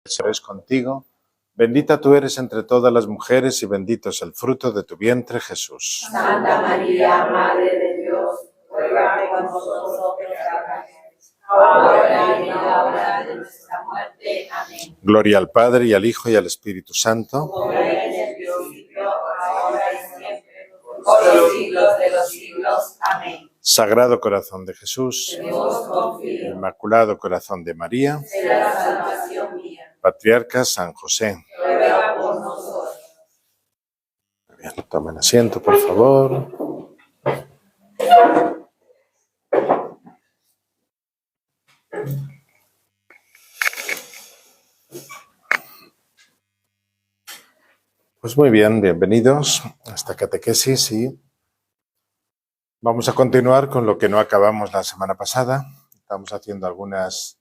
Señor es contigo, bendita tú eres entre todas las mujeres y bendito es el fruto de tu vientre, Jesús. Santa María, Madre de Dios, ruega por nosotros pecadores, ahora y en la hora de nuestra muerte. Amén. Gloria al Padre, y al Hijo, y al Espíritu Santo. Como era en el principio, ahora y siempre, por los siglos de los siglos. Amén. Sagrado Corazón de Jesús, En vos confío, Inmaculado Corazón de María, será la salvación mía. Patriarca San José. Ruega por nosotros. Bien, tomen asiento, por favor. Pues muy bien, bienvenidos a esta catequesis y vamos a continuar con lo que no acabamos la semana pasada. Estamos haciendo algunas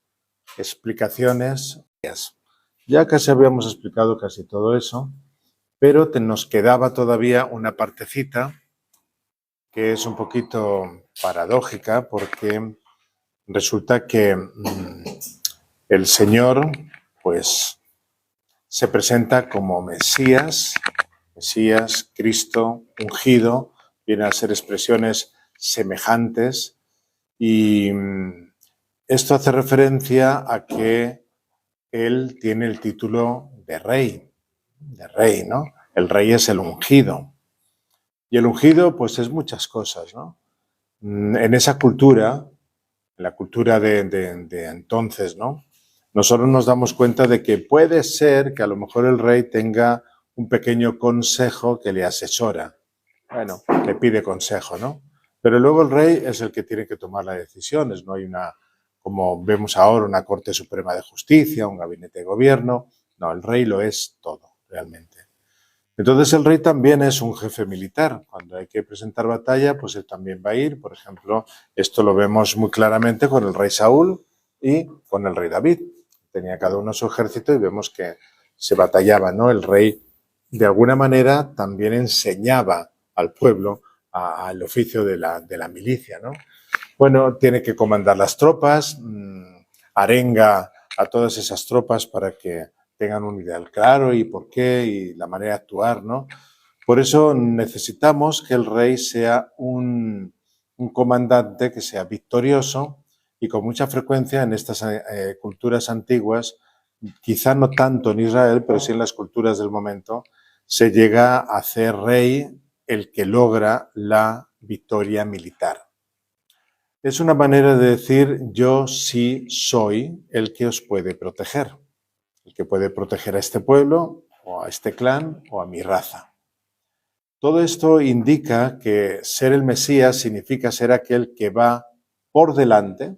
explicaciones. Ya casi habíamos explicado casi todo eso, pero nos quedaba todavía una partecita que es un poquito paradójica porque resulta que el Señor pues se presenta como Mesías, Cristo, ungido, vienen a ser expresiones semejantes y esto hace referencia a que Él tiene el título de rey, ¿no? El rey es el ungido. Y el ungido, pues es muchas cosas, ¿no? En esa cultura, en la cultura de entonces, ¿no? Nosotros nos damos cuenta de que puede ser que a lo mejor el rey tenga un pequeño consejo que le asesora. Bueno, le pide consejo, ¿no? Pero luego el rey es el que tiene que tomar las decisiones. No hay una, como vemos ahora, una Corte Suprema de Justicia, un gabinete de gobierno. No, el rey lo es todo, realmente. Entonces el rey también es un jefe militar. Cuando hay que presentar batalla, pues él también va a ir. Por ejemplo, esto lo vemos muy claramente con el rey Saúl y con el rey David. Tenía cada uno su ejército y vemos que se batallaba, ¿no? El rey, de alguna manera, también enseñaba al pueblo al oficio de la milicia, ¿no? Bueno, tiene que comandar las tropas, arenga a todas esas tropas para que tengan un ideal claro y por qué y la manera de actuar, ¿no? Por eso necesitamos que el rey sea un comandante que sea victorioso y con mucha frecuencia en estas culturas antiguas, quizá no tanto en Israel, pero sí en las culturas del momento, se llega a hacer rey el que logra la victoria militar. Es una manera de decir yo sí soy el que os puede proteger, el que puede proteger a este pueblo o a este clan o a mi raza. Todo esto indica que ser el Mesías significa ser aquel que va por delante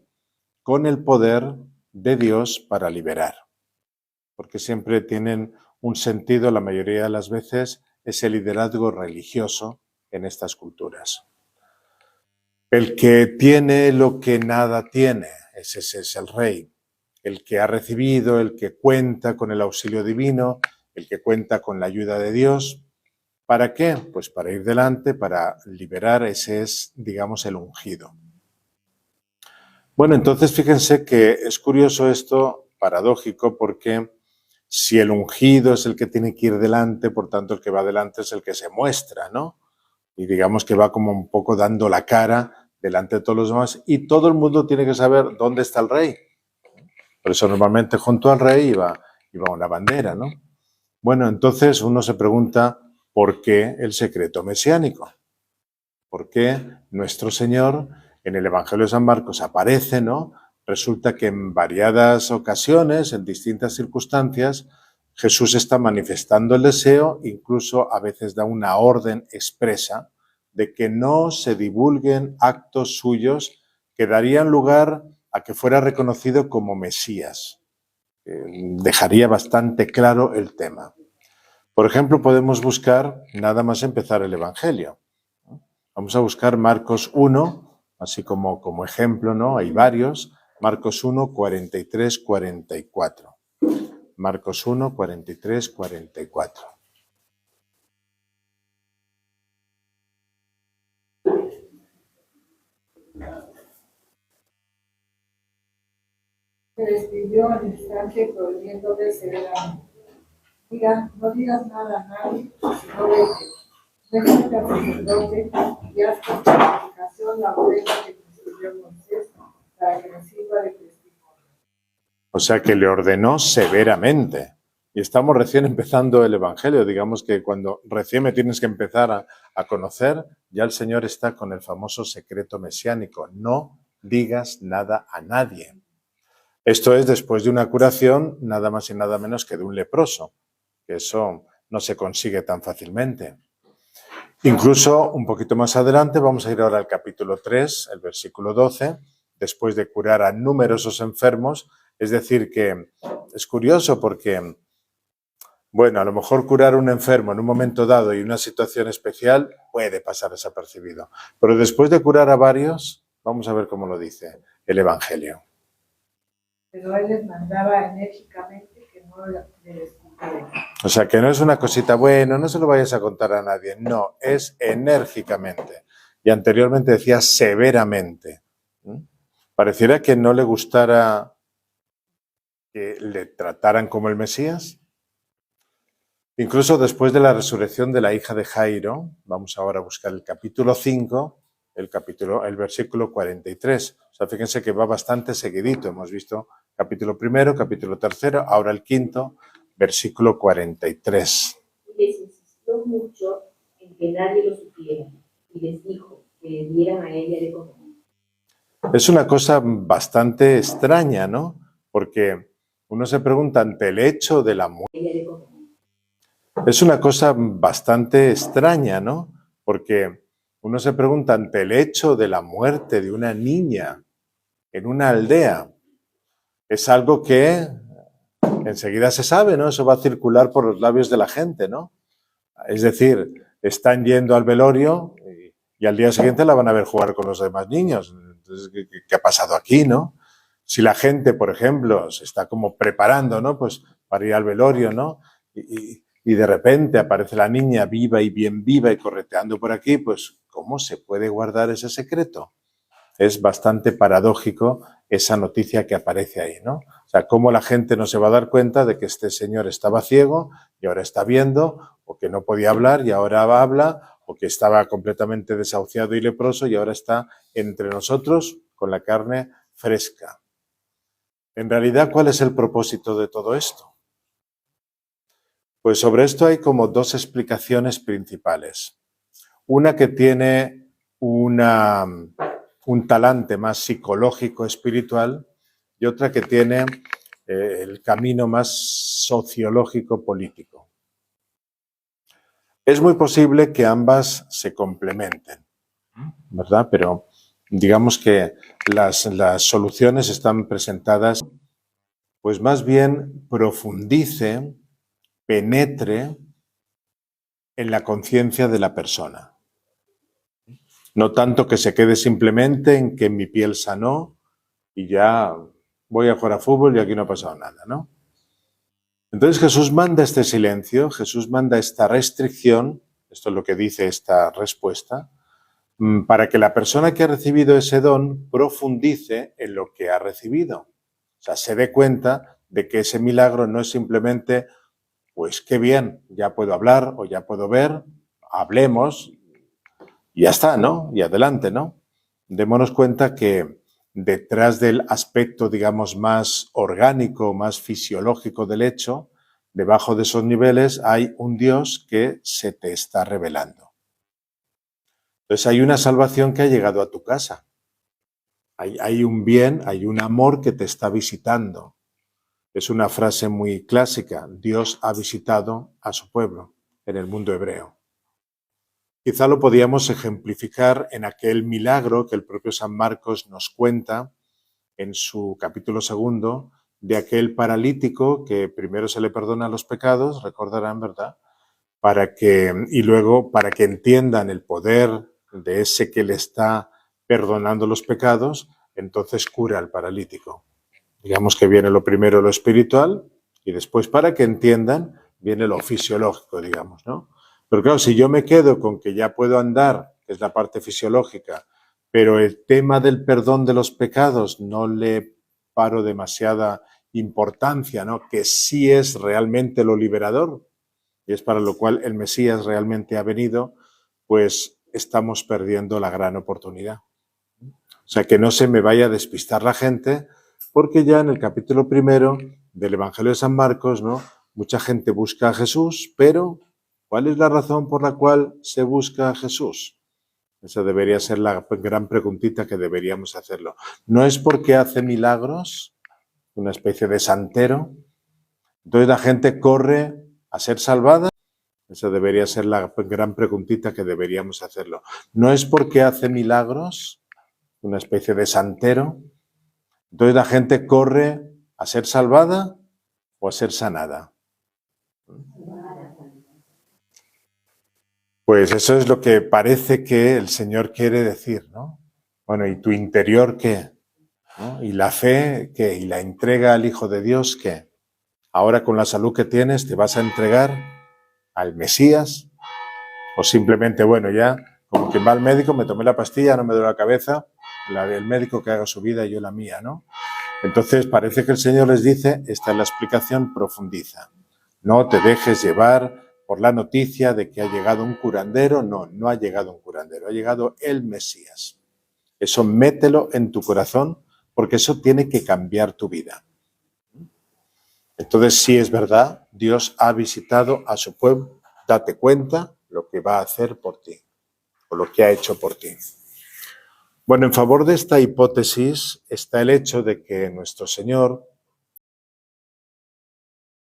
con el poder de Dios para liberar, porque siempre tienen un sentido, la mayoría de las veces, ese liderazgo religioso en estas culturas. El que tiene lo que nada tiene, ese es el rey. El que ha recibido, el que cuenta con el auxilio divino, el que cuenta con la ayuda de Dios. ¿Para qué? Pues para ir delante, para liberar, ese es, digamos, el ungido. Bueno, entonces fíjense que es curioso esto, paradójico, porque si el ungido es el que tiene que ir delante, por tanto el que va delante es el que se muestra, ¿no? Y digamos que va como un poco dando la cara delante de todos los demás y todo el mundo tiene que saber dónde está el rey. Por eso normalmente junto al rey iba una bandera, ¿no? Bueno, entonces uno se pregunta ¿por qué el secreto mesiánico? ¿Por qué nuestro Señor en el Evangelio de San Marcos aparece, ¿no? Resulta que en variadas ocasiones, en distintas circunstancias, Jesús está manifestando el deseo, incluso a veces da una orden expresa de que no se divulguen actos suyos que darían lugar a que fuera reconocido como Mesías. Dejaría bastante claro el tema. Por ejemplo, podemos buscar, nada más empezar el Evangelio. Vamos a buscar Marcos 1, así como ejemplo, ¿no? Hay varios. Marcos 1, 43, 44. Marcos 1, 43, 44. En el despidió al instante prohibiéndole severamente. No digas nada a nadie, sino vete. Déjate al sacerdote y haz con purificación la ofrenda que prescribió Moisés para que me sirva de testimonio. O sea que le ordenó severamente. Y estamos recién empezando el Evangelio. Digamos que cuando recién me tienes que empezar a conocer, ya el Señor está con el famoso secreto mesiánico. No digas nada a nadie. Esto es después de una curación, nada más y nada menos que de un leproso. Eso no se consigue tan fácilmente. Incluso un poquito más adelante, vamos a ir ahora al capítulo 3, el versículo 12, después de curar a numerosos enfermos. Es decir, que es curioso porque, bueno, a lo mejor curar a un enfermo en un momento dado y una situación especial puede pasar desapercibido. Pero después de curar a varios, vamos a ver cómo lo dice el Evangelio. Pero él les mandaba enérgicamente que no le descubrieran. O sea, que no es una cosita, bueno, no se lo vayas a contar a nadie. No, es enérgicamente. Y anteriormente decía severamente. Pareciera que no le gustara que le trataran como el Mesías. Incluso después de la resurrección de la hija de Jairo, vamos ahora a buscar el capítulo 5, el versículo 43. O sea, fíjense que va bastante seguidito. Hemos visto capítulo 1, capítulo 3, ahora el 5, versículo 43. Y les insistió mucho en que nadie lo supiera, y les dijo que dieran a ella de comer. Es una cosa bastante extraña, ¿no? Porque uno se pregunta ante el hecho de la muerte. Es una cosa bastante extraña, ¿no? Porque uno se pregunta ante el hecho de la muerte de una niña en una aldea. Es algo que enseguida se sabe, ¿no? Eso va a circular por los labios de la gente, ¿no? Es decir, están yendo al velorio y al día siguiente la van a ver jugar con los demás niños. Entonces, ¿qué ha pasado aquí, no? Si la gente, por ejemplo, se está como preparando, ¿no? Pues para ir al velorio, ¿no? Y de repente aparece la niña viva y bien viva y correteando por aquí, pues ¿cómo se puede guardar ese secreto? Es bastante paradójico esa noticia que aparece ahí, ¿no? O sea, cómo la gente no se va a dar cuenta de que este señor estaba ciego y ahora está viendo, o que no podía hablar y ahora habla, o que estaba completamente desahuciado y leproso y ahora está entre nosotros con la carne fresca. En realidad, ¿cuál es el propósito de todo esto? Pues sobre esto hay como dos explicaciones principales. Una que tiene un talante más psicológico, espiritual, y otra que tiene el camino más sociológico, político. Es muy posible que ambas se complementen, ¿verdad? Pero digamos que las soluciones están presentadas, pues más bien profundice, penetre en la conciencia de la persona. No tanto que se quede simplemente en que mi piel sanó y ya voy a jugar a fútbol y aquí no ha pasado nada, ¿no? Entonces Jesús manda este silencio, Jesús manda esta restricción, esto es lo que dice esta respuesta, para que la persona que ha recibido ese don profundice en lo que ha recibido. O sea, se dé cuenta de que ese milagro no es simplemente, pues qué bien, ya puedo hablar o ya puedo ver, hablemos y ya está, ¿no? Y adelante, ¿no? Démonos cuenta que detrás del aspecto, digamos, más orgánico, más fisiológico del hecho, debajo de esos niveles hay un Dios que se te está revelando. Entonces hay una salvación que ha llegado a tu casa. Hay un bien, hay un amor que te está visitando. Es una frase muy clásica. Dios ha visitado a su pueblo en el mundo hebreo. Quizá lo podíamos ejemplificar en aquel milagro que el propio San Marcos nos cuenta en su capítulo 2, de aquel paralítico que primero se le perdona los pecados, recordarán, ¿verdad? Y luego para que entiendan el poder de ese que le está perdonando los pecados, entonces cura al paralítico. Digamos que viene lo primero lo espiritual y después para que entiendan viene lo fisiológico, digamos, ¿no? Pero claro, si yo me quedo con que ya puedo andar, que es la parte fisiológica, pero el tema del perdón de los pecados no le paro demasiada importancia, ¿no? Que sí es realmente lo liberador, y es para lo cual el Mesías realmente ha venido, pues estamos perdiendo la gran oportunidad. O sea, que no se me vaya a despistar la gente, porque ya en el capítulo 1 del Evangelio de San Marcos, ¿no? Mucha gente busca a Jesús, pero ¿cuál es la razón por la cual se busca a Jesús? Esa debería ser la gran preguntita que deberíamos hacerlo. No es porque hace milagros, una especie de santero, entonces la gente corre a ser salvada. Esa debería ser la gran preguntita que deberíamos hacerlo. No es porque hace milagros, una especie de santero, entonces la gente corre a ser salvada o a ser sanada. Pues eso es lo que parece que el Señor quiere decir, ¿no? Bueno, ¿y tu interior qué? ¿No? ¿Y la fe qué? ¿Y la entrega al Hijo de Dios qué? Ahora con la salud que tienes, ¿te vas a entregar al Mesías? O simplemente, bueno, ya, como que va al médico, me tomé la pastilla, no me duele la cabeza, la del médico que haga su vida y yo la mía, ¿no? Entonces parece que el Señor les dice, esta es la explicación, profundiza. No te dejes llevar por la noticia de que ha llegado un curandero. No, no ha llegado un curandero, ha llegado el Mesías. Eso mételo en tu corazón, porque eso tiene que cambiar tu vida. Entonces, sí es verdad, Dios ha visitado a su pueblo, date cuenta lo que va a hacer por ti, o lo que ha hecho por ti. Bueno, en favor de esta hipótesis está el hecho de que nuestro Señor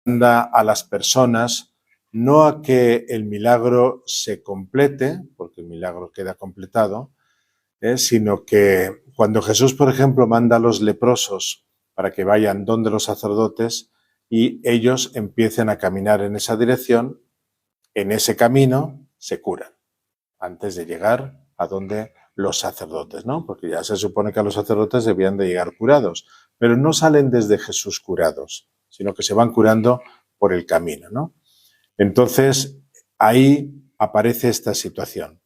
manda a las personas no a que el milagro se complete, porque el milagro queda completado, sino que cuando Jesús, por ejemplo, manda a los leprosos para que vayan donde los sacerdotes y ellos empiecen a caminar en esa dirección, en ese camino se curan, antes de llegar a donde los sacerdotes, ¿no? Porque ya se supone que a los sacerdotes debían de llegar curados, pero no salen desde Jesús curados, sino que se van curando por el camino, ¿no? Entonces, ahí aparece esta situación.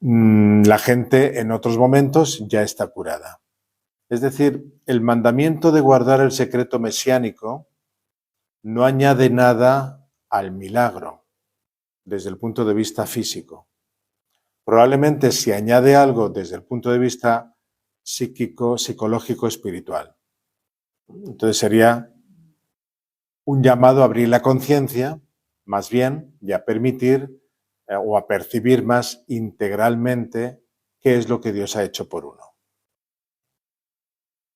La gente en otros momentos ya está curada. Es decir, el mandamiento de guardar el secreto mesiánico no añade nada al milagro desde el punto de vista físico. Probablemente si añade algo desde el punto de vista psíquico, psicológico, espiritual. Entonces sería un llamado a abrir la conciencia, más bien, y a permitir o a percibir más integralmente qué es lo que Dios ha hecho por uno.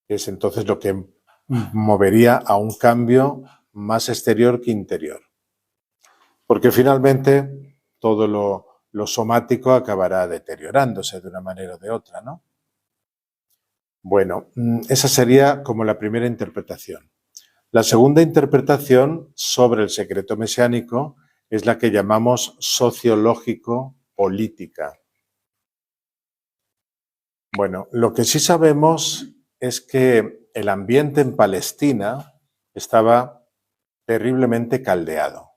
Es entonces lo que movería a un cambio más exterior que interior. Porque finalmente todo lo somático acabará deteriorándose de una manera o de otra, ¿no? Bueno, esa sería como la primera interpretación. La segunda interpretación sobre el secreto mesiánico es la que llamamos sociológico-política. Bueno, lo que sí sabemos es que el ambiente en Palestina estaba terriblemente caldeado,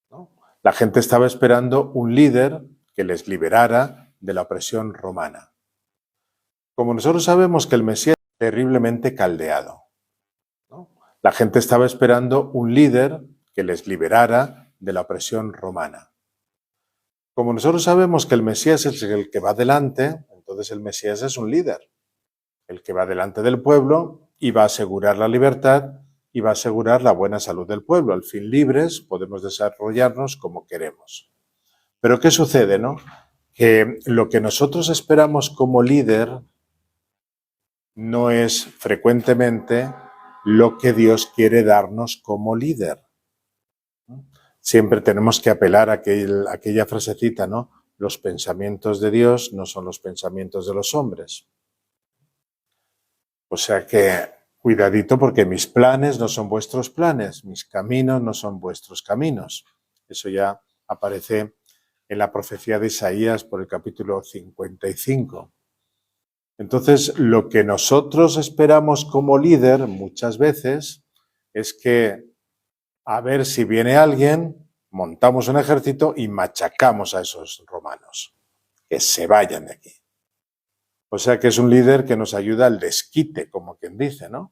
¿no? La gente estaba esperando un líder que les liberara de la opresión romana. Como nosotros sabemos que el Mesías es terriblemente caldeado, ¿no? La gente estaba esperando un líder que les liberara de la opresión romana. Como nosotros sabemos que el Mesías es el que va adelante, entonces el Mesías es un líder, el que va delante del pueblo y va a asegurar la libertad y va a asegurar la buena salud del pueblo. Al fin libres podemos desarrollarnos como queremos. Pero ¿qué sucede, no? Que lo que nosotros esperamos como líder no es frecuentemente lo que Dios quiere darnos como líder. Siempre tenemos que apelar a aquella frasecita, ¿no? Los pensamientos de Dios no son los pensamientos de los hombres. O sea que cuidadito porque mis planes no son vuestros planes, mis caminos no son vuestros caminos. Eso ya aparece en la profecía de Isaías por el capítulo 55. Entonces, lo que nosotros esperamos como líder muchas veces es que a ver si viene alguien, montamos un ejército y machacamos a esos romanos. Que se vayan de aquí. O sea que es un líder que nos ayuda al desquite, como quien dice, ¿no?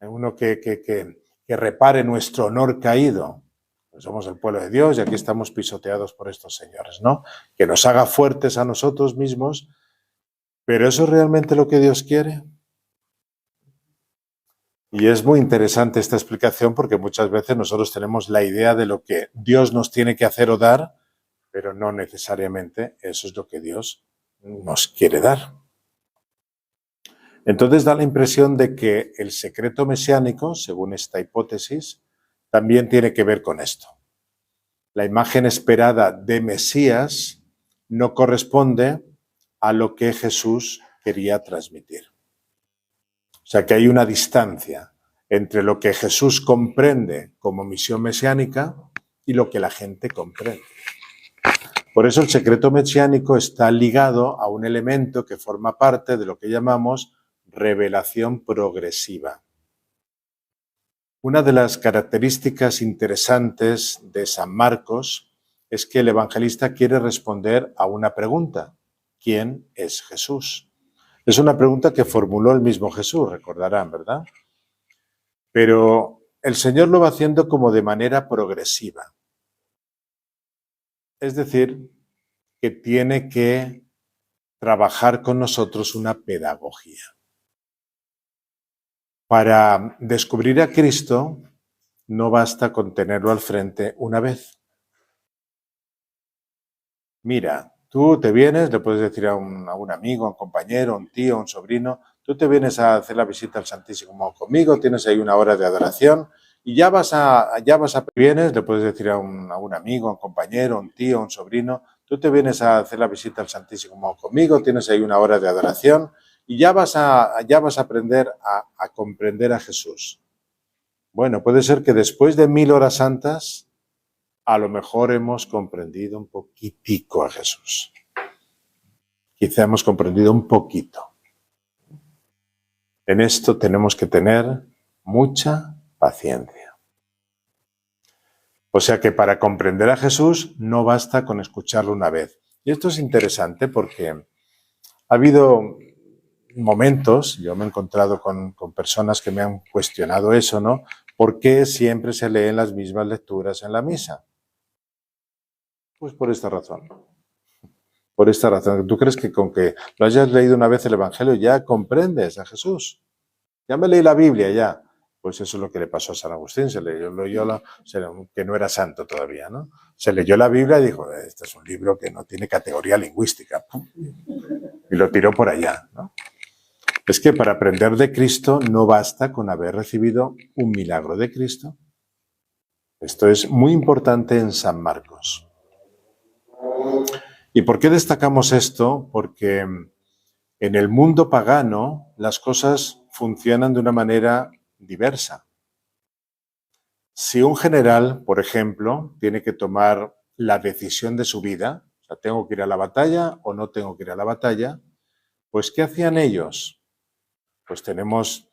Uno que repare nuestro honor caído. Pues somos el pueblo de Dios y aquí estamos pisoteados por estos señores, ¿no? Que nos haga fuertes a nosotros mismos. ¿Pero eso es realmente lo que Dios quiere? Y es muy interesante esta explicación porque muchas veces nosotros tenemos la idea de lo que Dios nos tiene que hacer o dar, pero no necesariamente eso es lo que Dios nos quiere dar. Entonces da la impresión de que el secreto mesiánico, según esta hipótesis, también tiene que ver con esto. La imagen esperada de Mesías no corresponde a lo que Jesús quería transmitir. O sea que hay una distancia entre lo que Jesús comprende como misión mesiánica y lo que la gente comprende. Por eso el secreto mesiánico está ligado a un elemento que forma parte de lo que llamamos revelación progresiva. Una de las características interesantes de San Marcos es que el evangelista quiere responder a una pregunta: ¿quién es Jesús? Es una pregunta que formuló el mismo Jesús, recordarán, ¿verdad? Pero el Señor lo va haciendo como de manera progresiva. Es decir, que tiene que trabajar con nosotros una pedagogía. Para descubrir a Cristo no basta con tenerlo al frente una vez. Mira, tú te vienes, le puedes decir a un amigo, a un compañero, a un tío, a un sobrino, tú te vienes a hacer la visita al Santísimo conmigo, tienes ahí una hora de adoración y vienes, le puedes decir a un amigo, a un compañero, a un tío, a un sobrino, tú te vienes a hacer la visita al Santísimo conmigo, tienes ahí una hora de adoración y ya vas a aprender a comprender a Jesús. Bueno, puede ser que después de 1000 horas santas, a lo mejor hemos comprendido un poquitico a Jesús. Quizá hemos comprendido un poquito. En esto tenemos que tener mucha paciencia. O sea que para comprender a Jesús no basta con escucharlo una vez. Y esto es interesante porque ha habido momentos, yo me he encontrado con personas que me han cuestionado eso, ¿no? ¿Por qué siempre se leen las mismas lecturas en la misa? Pues por esta razón. Por esta razón. ¿Tú crees que con que lo hayas leído una vez el Evangelio ya comprendes a Jesús? Ya me leí la Biblia, ya. Pues eso es lo que le pasó a San Agustín. Que no era santo todavía, ¿no? Se leyó la Biblia y dijo, este es un libro que no tiene categoría lingüística. Y lo tiró por allá, ¿no? Es que para aprender de Cristo no basta con haber recibido un milagro de Cristo. Esto es muy importante en San Marcos. ¿Y por qué destacamos esto? Porque en el mundo pagano las cosas funcionan de una manera diversa. Si un general, por ejemplo, tiene que tomar la decisión de su vida, o sea, ¿tengo que ir a la batalla o no tengo que ir a la batalla? Pues, ¿qué hacían ellos? Pues tenemos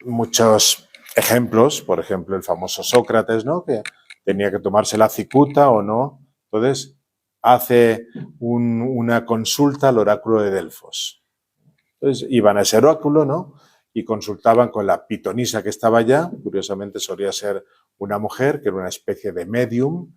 muchos ejemplos, por ejemplo, el famoso Sócrates, ¿no? Que tenía que tomarse la cicuta o no. Entonces, hace una consulta al oráculo de Delfos. Entonces, iban a ese oráculo, ¿no? Y consultaban con la pitonisa que estaba allá. Curiosamente, solía ser una mujer, que era una especie de medium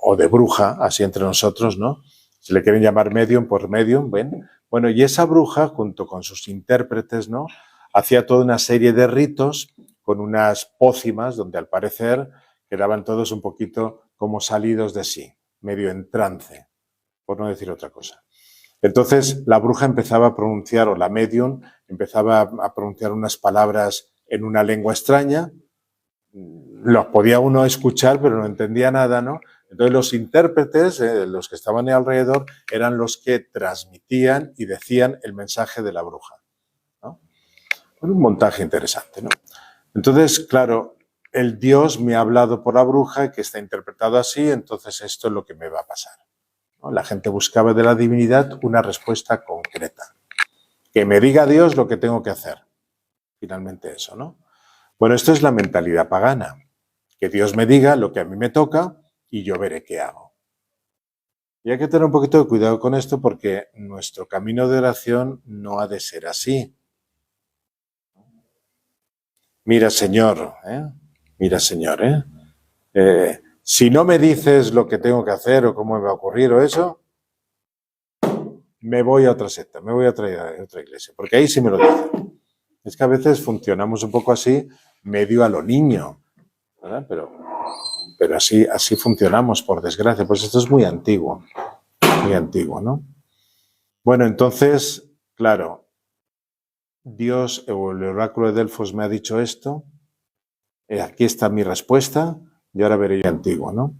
o de bruja, así entre nosotros, ¿no? Si le quieren llamar medium, por medium, ¿ven? Bueno, y esa bruja, junto con sus intérpretes, ¿no? Hacía toda una serie de ritos con unas pócimas donde al parecer quedaban todos un poquito como salidos de sí, medio en trance, por no decir otra cosa. Entonces la bruja empezaba a pronunciar, o la medium empezaba a pronunciar unas palabras en una lengua extraña, los podía uno escuchar pero no entendía nada, ¿no? Entonces los intérpretes, los que estaban alrededor, eran los que transmitían y decían el mensaje de la bruja, ¿no? Un montaje interesante, ¿no? Entonces, claro, el Dios me ha hablado por la bruja, que está interpretado así, entonces esto es lo que me va a pasar, ¿no? La gente buscaba de la divinidad una respuesta concreta. Que me diga Dios lo que tengo que hacer. Finalmente eso, ¿no? Bueno, esto es la mentalidad pagana. Que Dios me diga lo que a mí me toca y yo veré qué hago. Y hay que tener un poquito de cuidado con esto porque nuestro camino de oración no ha de ser así. Mira, Señor, mira, Señor, si no me dices lo que tengo que hacer o cómo me va a ocurrir o eso, me voy a otra secta, me voy a otra iglesia, porque ahí sí me lo dicen. Es que a veces funcionamos un poco así, medio a lo niño, ¿verdad? Pero así funcionamos, por desgracia. Pues esto es muy antiguo, ¿no? Bueno, entonces, claro, Dios o el oráculo de Delfos me ha dicho esto, aquí está mi respuesta, y ahora veré yo antiguo, ¿no?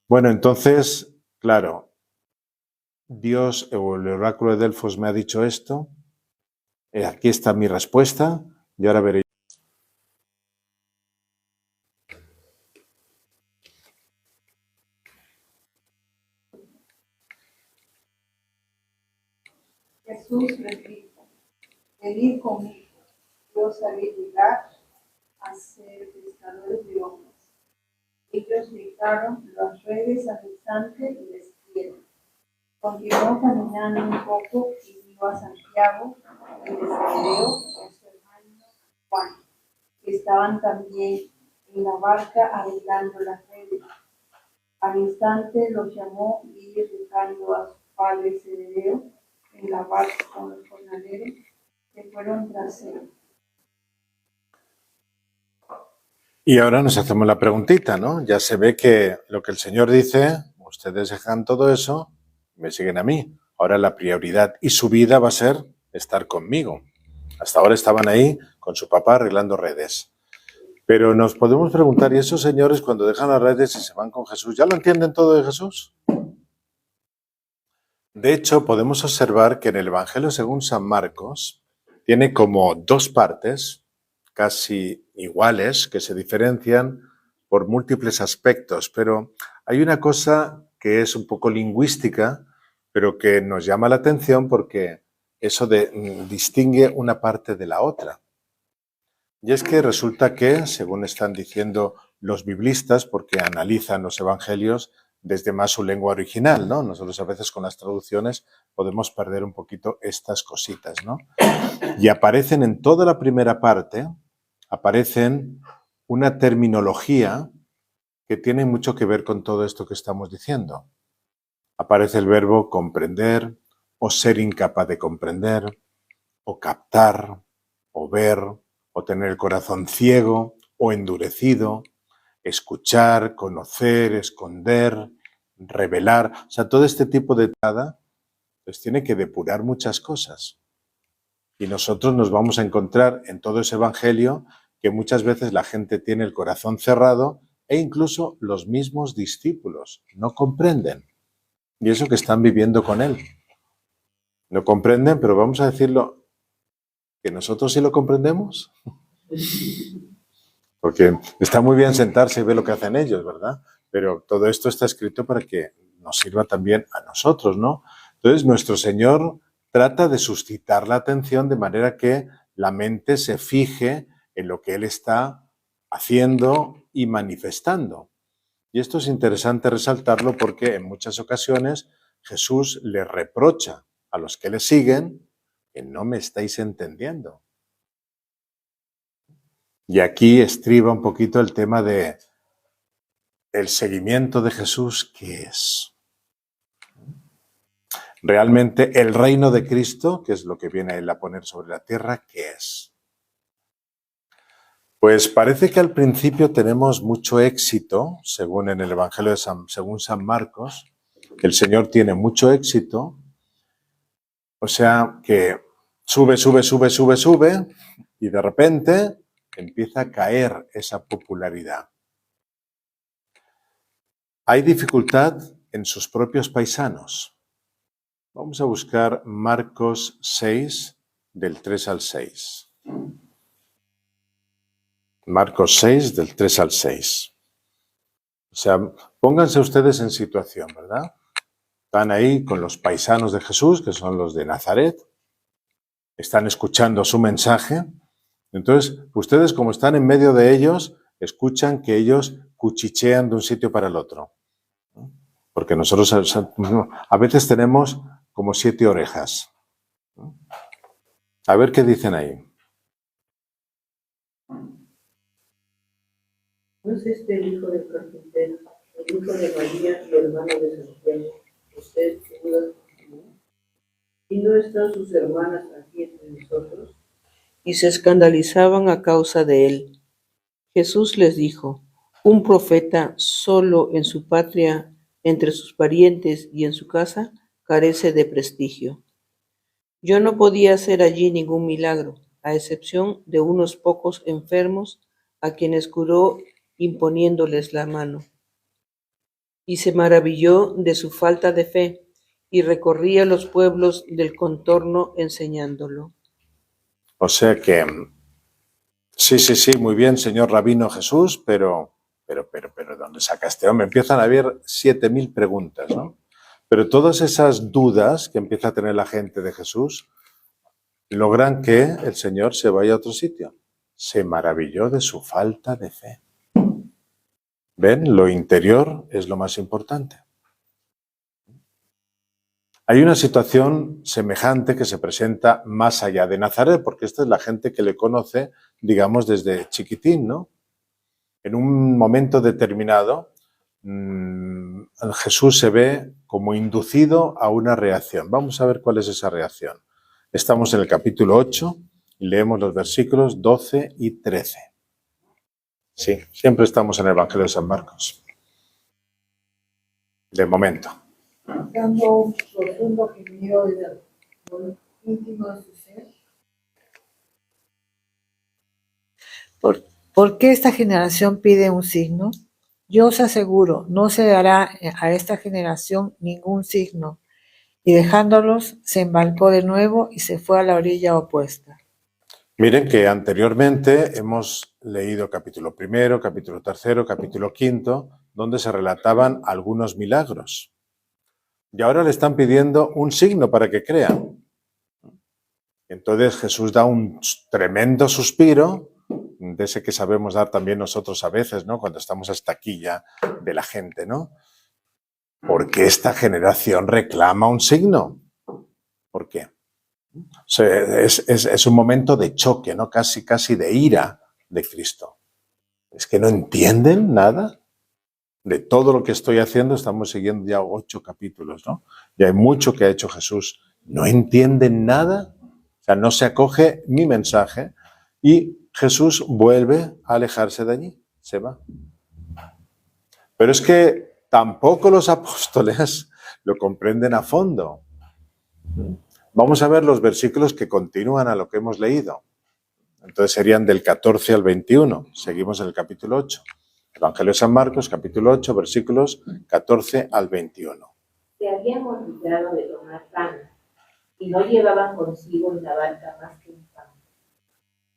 Bueno, entonces, claro, Dios o el oráculo de Delfos me ha dicho esto, aquí está mi respuesta, y ahora veré. Jesús les dijo: venid conmigo, yo os haré llegar a ser pescadores de hombres. Ellos dejaron las redes al instante y les siguieron. Continuó caminando un poco y vio a Santiago y de Zebedeo y su hermano Juan, que estaban también en la barca arreglando las redes. Al instante los llamó y ellos, dejando a su padre Zebedeo en la barca con los jornaleros, se fueron tras él. Y ahora nos hacemos la preguntita, ¿no? Ya se ve que lo que el Señor dice, ustedes dejan todo eso, me siguen a mí. Ahora la prioridad y su vida va a ser estar conmigo. Hasta ahora estaban ahí con su papá arreglando redes. Pero nos podemos preguntar, ¿y esos señores cuando dejan las redes y se van con Jesús, ya lo entienden todo de Jesús? De hecho, podemos observar que en el Evangelio según San Marcos tiene como dos partes casi iguales que se diferencian por múltiples aspectos, pero hay una cosa que es un poco lingüística, pero que nos llama la atención porque eso distingue una parte de la otra. Y es que resulta que, según están diciendo los biblistas, porque analizan los evangelios desde más su lengua original, ¿no? Nosotros a veces con las traducciones podemos perder un poquito estas cositas, ¿no? Y aparecen en toda la primera parte, aparecen una terminología que tiene mucho que ver con todo esto que estamos diciendo. Aparece el verbo comprender, o ser incapaz de comprender, o captar, o ver, o tener el corazón ciego o endurecido, escuchar, conocer, esconder, revelar. O sea, todo este tipo de nada, pues tiene que depurar muchas cosas. Y nosotros nos vamos a encontrar en todo ese evangelio que muchas veces la gente tiene el corazón cerrado e incluso los mismos discípulos no comprenden. Y eso que están viviendo con él. No comprenden, pero vamos a decirlo, que nosotros sí lo comprendemos. Porque está muy bien sentarse y ver lo que hacen ellos, ¿verdad? Pero todo esto está escrito para que nos sirva también a nosotros, ¿no? Entonces, nuestro Señor trata de suscitar la atención de manera que la mente se fije en lo que Él está haciendo y manifestando. Y esto es interesante resaltarlo porque en muchas ocasiones Jesús le reprocha a los que le siguen que no me estáis entendiendo. Y aquí estriba un poquito el tema de el seguimiento de Jesús, ¿qué es? Realmente el reino de Cristo, que es lo que viene Él a poner sobre la tierra, ¿qué es? Pues parece que al principio tenemos mucho éxito, según en el Evangelio según San Marcos, que el Señor tiene mucho éxito, o sea que sube, y de repente empieza a caer esa popularidad. Hay dificultad en sus propios paisanos. Vamos a buscar Marcos 6, del 3 al 6. Marcos 6, del 3 al 6. O sea, pónganse ustedes en situación, ¿verdad? Están ahí con los paisanos de Jesús, que son los de Nazaret. Están escuchando su mensaje. Entonces, ustedes, como están en medio de ellos, escuchan que ellos cuchichean de un sitio para el otro. Porque nosotros a veces tenemos como 7 orejas. A ver qué dicen ahí. ¿No es este el hijo del carpintero, el hijo de María y hermano de Santiago, José, Judas y Simón? ¿Y no están sus hermanas aquí entre nosotros? Y se escandalizaban a causa de él. Jesús les dijo: un profeta solo en su patria, entre sus parientes y en su casa, carece de prestigio. Yo no podía hacer allí ningún milagro, a excepción de unos pocos enfermos a quienes curó imponiéndoles la mano. Y se maravilló de su falta de fe y recorría los pueblos del contorno enseñándolo. O sea que, sí, muy bien, señor Rabino Jesús, pero, ¿dónde saca este hombre? Empiezan a haber 7.000 preguntas, ¿no? Pero todas esas dudas que empieza a tener la gente de Jesús logran que el Señor se vaya a otro sitio. Se maravilló de su falta de fe. ¿Ven? Lo interior es lo más importante. Hay una situación semejante que se presenta más allá de Nazaret, porque esta es la gente que le conoce, digamos, desde chiquitín, ¿no? En un momento determinado, Jesús se ve como inducido a una reacción. Vamos a ver cuál es esa reacción. Estamos en el capítulo 8 y leemos los versículos 12 y 13. Sí, siempre estamos en el Evangelio de San Marcos. De momento. Dando un profundo gemido desde lo íntimo de su ser. ¿Por qué esta generación pide un signo? Yo os aseguro, no se dará a esta generación ningún signo. Y dejándolos, se embarcó de nuevo y se fue a la orilla opuesta. Miren que anteriormente hemos leído capítulo 1, capítulo 3, capítulo 5, donde se relataban algunos milagros. Y ahora le están pidiendo un signo para que crean. Entonces Jesús da un tremendo suspiro, de ese que sabemos dar también nosotros a veces, ¿no? Cuando estamos hasta aquí ya de la gente, ¿no? ¿Por qué esta generación reclama un signo? ¿Por qué? O sea, es un momento de choque, ¿no? Casi de ira de Cristo. Es que no entienden nada de todo lo que estoy haciendo. Estamos siguiendo ya 8 capítulos, ¿no? Y hay mucho que ha hecho Jesús. No entienden nada. O sea, no se acoge mi mensaje y Jesús vuelve a alejarse de allí. Se va. Pero es que tampoco los apóstoles lo comprenden a fondo. Vamos a ver los versículos que continúan a lo que hemos leído. Entonces serían del 14 al 21. Seguimos en el capítulo 8. Evangelio de San Marcos, capítulo 8, versículos 14 al 21. Se habían olvidado de tomar pan y no llevaban consigo en la barca más que un pan.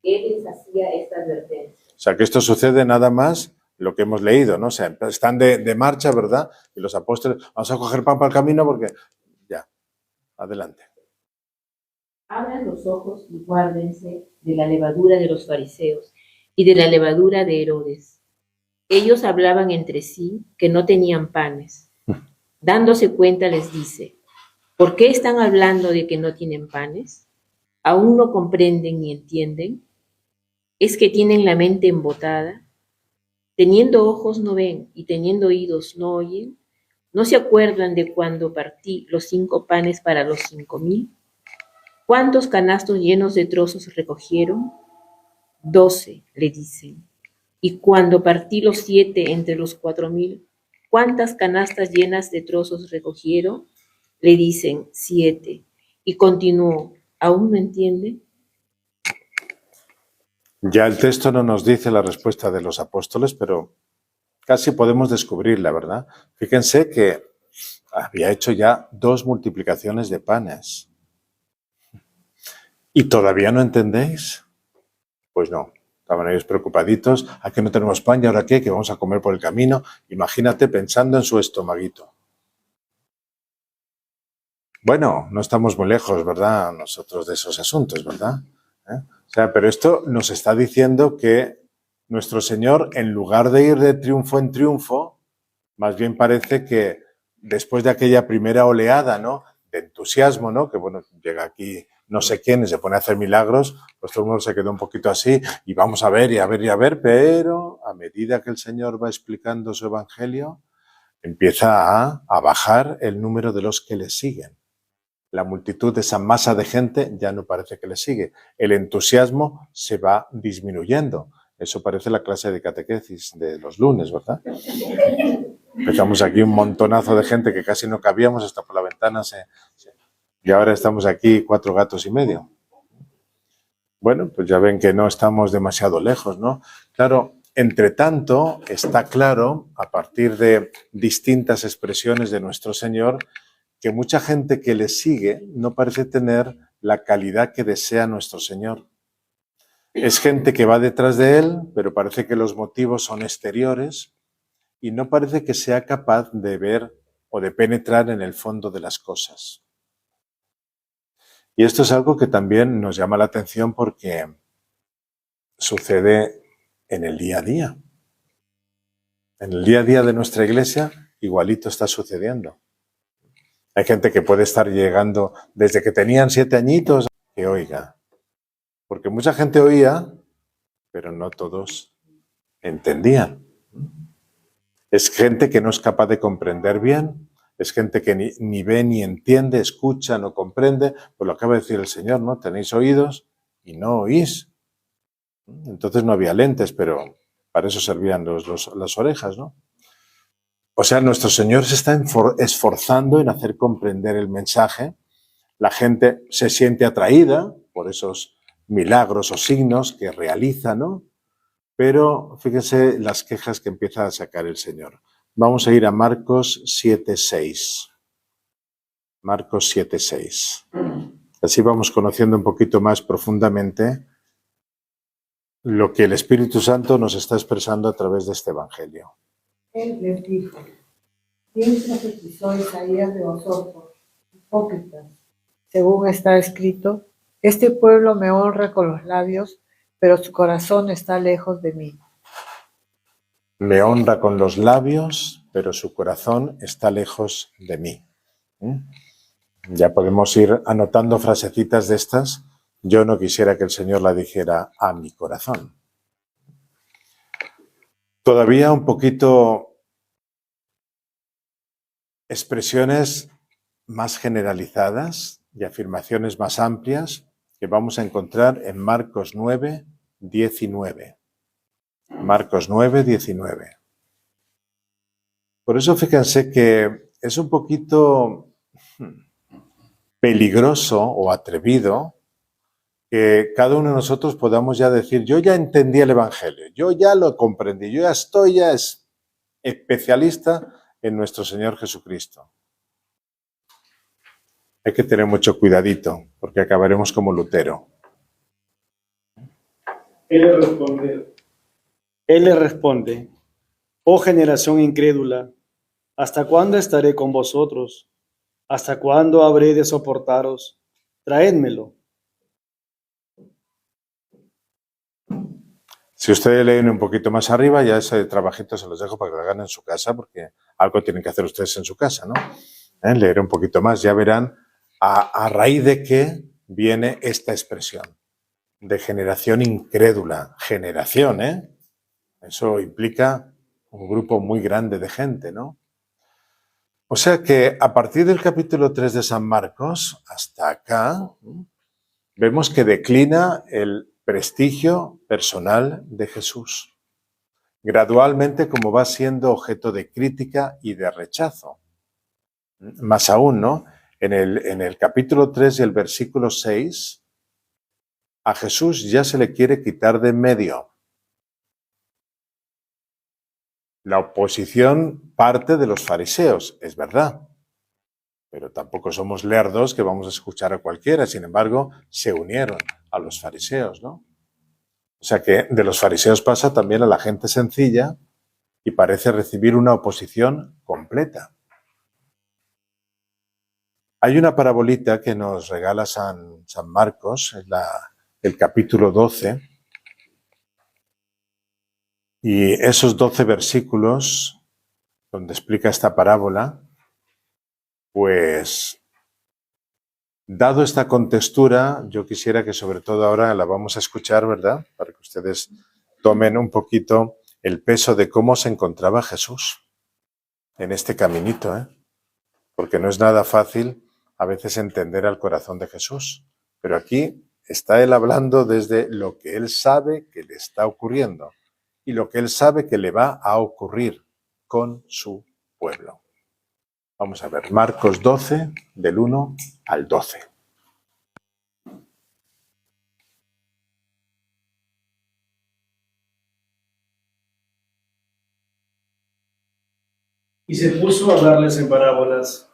Él les hacía esta advertencia. O sea que esto sucede nada más lo que hemos leído, ¿no? O sea, están de marcha, ¿verdad? Y los apóstoles, vamos a coger pan para el camino porque ya, adelante. Abran los ojos y guárdense de la levadura de los fariseos y de la levadura de Herodes. Ellos hablaban entre sí que no tenían panes. Dándose cuenta les dice: ¿por qué están hablando de que no tienen panes? ¿Aún no comprenden ni entienden? ¿Es que tienen la mente embotada? Teniendo ojos no ven y teniendo oídos no oyen. ¿No se acuerdan de cuando partí los 5 panes para los 5,000? ¿Cuántos canastos llenos de trozos recogieron? 12, le dicen. Y cuando partí los 7 entre los 4,000, ¿cuántas canastas llenas de trozos recogieron? Le dicen 7. Y continuó: ¿aún no entiende? Ya el texto no nos dice la respuesta de los apóstoles, pero casi podemos descubrirla, ¿verdad? Fíjense que había hecho ya 2 multiplicaciones de panes. ¿Y todavía no entendéis? Pues no. Estaban ellos preocupaditos. ¿A qué no tenemos pan? ¿Y ahora qué? ¿Que vamos a comer por el camino? Imagínate pensando en su estomaguito. Bueno, no estamos muy lejos, ¿verdad? Nosotros de esos asuntos, ¿verdad? O sea, pero esto nos está diciendo que nuestro Señor, en lugar de ir de triunfo en triunfo, más bien parece que después de aquella primera oleada, ¿no?, de entusiasmo, ¿no?, que bueno, llega aquí no sé quién y se pone a hacer milagros, pues todo el mundo se quedó un poquito así y vamos a ver y a ver y a ver, pero a medida que el Señor va explicando su evangelio, empieza a bajar el número de los que le siguen. La multitud de esa masa de gente ya no parece que le sigue. El entusiasmo se va disminuyendo. Eso parece la clase de catequesis de los lunes, ¿verdad? Empezamos aquí un montonazo de gente que casi no cabíamos, hasta por la ventana y ahora estamos aquí 4 gatos y medio. Bueno, pues ya ven que no estamos demasiado lejos, ¿no? Claro, entre tanto, está claro, a partir de distintas expresiones de nuestro Señor, que mucha gente que le sigue no parece tener la calidad que desea nuestro Señor. Es gente que va detrás de Él, pero parece que los motivos son exteriores y no parece que sea capaz de ver o de penetrar en el fondo de las cosas. Y esto es algo que también nos llama la atención porque sucede en el día a día. En el día a día de nuestra iglesia, igualito está sucediendo. Hay gente que puede estar llegando desde que tenían 7 añitos que oiga. Porque mucha gente oía, pero no todos entendían. Es gente que no es capaz de comprender bien, es gente que ni ve ni entiende, escucha, no comprende. Pues lo acaba de decir el Señor, ¿no? Tenéis oídos y no oís. Entonces no había lentes, pero para eso servían las orejas, ¿no? O sea, nuestro Señor se está esforzando en hacer comprender el mensaje. La gente se siente atraída por esos milagros o signos que realiza, ¿no? Pero fíjense las quejas que empieza a sacar el Señor. Vamos a ir a Marcos 7:6. Marcos 7:6. Así vamos conociendo un poquito más profundamente lo que el Espíritu Santo nos está expresando a través de este Evangelio. Él les dijo: ¿Quién profetizó Isaías de vosotros, hipócritas? Según está escrito, este pueblo me honra con los labios, pero su corazón está lejos de mí. Me honra con los labios, pero su corazón está lejos de mí. Ya podemos ir anotando frasecitas de estas. Yo no quisiera que el Señor la dijera a mi corazón. Todavía un poquito expresiones más generalizadas y afirmaciones más amplias que vamos a encontrar en Marcos 9:19. Marcos 9:19. Por eso fíjense que es un poquito peligroso o atrevido que cada uno de nosotros podamos ya decir: yo ya entendí el Evangelio, yo ya lo comprendí, yo ya estoy especialista en nuestro Señor Jesucristo. Hay que tener mucho cuidadito, porque acabaremos como Lutero. Él le responde: oh generación incrédula, ¿hasta cuándo estaré con vosotros? ¿Hasta cuándo habré de soportaros? Traédmelo. Si ustedes leen un poquito más arriba, ya ese trabajito se los dejo para que lo hagan en su casa, porque algo tienen que hacer ustedes en su casa, ¿no? Leer un poquito más, ya verán a raíz de qué viene esta expresión de generación incrédula. Generación, ¿eh? Eso implica un grupo muy grande de gente, ¿no? O sea que a partir del capítulo 3 de San Marcos hasta acá, vemos que declina el prestigio personal de Jesús. Gradualmente, como va siendo objeto de crítica y de rechazo. Más aún, ¿no? En el capítulo 3 y el versículo 6, a Jesús ya se le quiere quitar de en medio. La oposición parte de los fariseos, es verdad, pero tampoco somos lerdos que vamos a escuchar a cualquiera. Sin embargo, se unieron a los fariseos, ¿no? O sea que de los fariseos pasa también a la gente sencilla y parece recibir una oposición completa. Hay una parabolita que nos regala San Marcos, el capítulo 12, y esos 12 versículos donde explica esta parábola Pues, dado esta contextura, yo quisiera que sobre todo ahora la vamos a escuchar, ¿verdad? Para que ustedes tomen un poquito el peso de cómo se encontraba Jesús en este caminito, ¿eh? Porque no es nada fácil a veces entender al corazón de Jesús. Pero aquí está él hablando desde lo que él sabe que le está ocurriendo y lo que él sabe que le va a ocurrir con su pueblo. Vamos a ver, Marcos 12, del 1 al 12. Y se puso a hablarles en parábolas.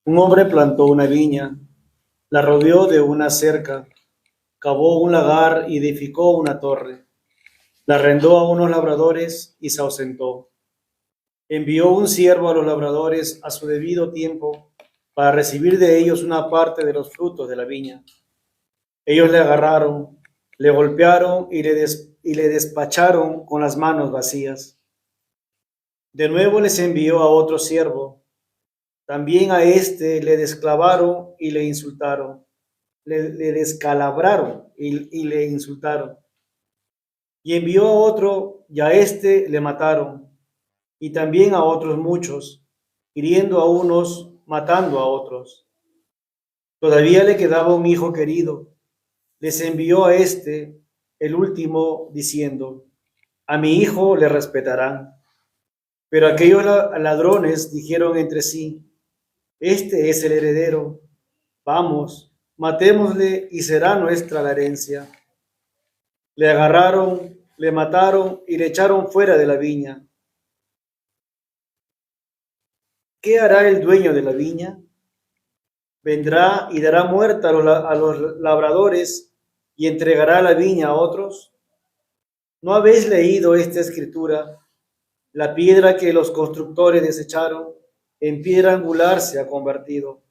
Un hombre plantó una viña, la rodeó de una cerca, cavó un lagar y edificó una torre. La arrendó a unos labradores y se ausentó. Envió un siervo a los labradores a su debido tiempo para recibir de ellos una parte de los frutos de la viña. Ellos le agarraron, le golpearon y le despacharon con las manos vacías. De nuevo les envió a otro siervo. También a éste le desclavaron y le insultaron. Le descalabraron y le insultaron. Y envió a otro, y a éste le mataron. Y también a otros muchos, hiriendo a unos, matando a otros. Todavía le quedaba un hijo querido. Les envió a éste, el último, diciendo: a mi hijo le respetarán. Pero aquellos ladrones dijeron entre sí: este es el heredero. Vamos, matémosle y será nuestra la herencia. Le agarraron, le mataron y le echaron fuera de la viña. ¿Qué hará el dueño de la viña? Vendrá y dará muerte a los labradores y entregará la viña a otros. ¿No habéis leído esta escritura? La piedra que los constructores desecharon, en piedra angular se ha convertido.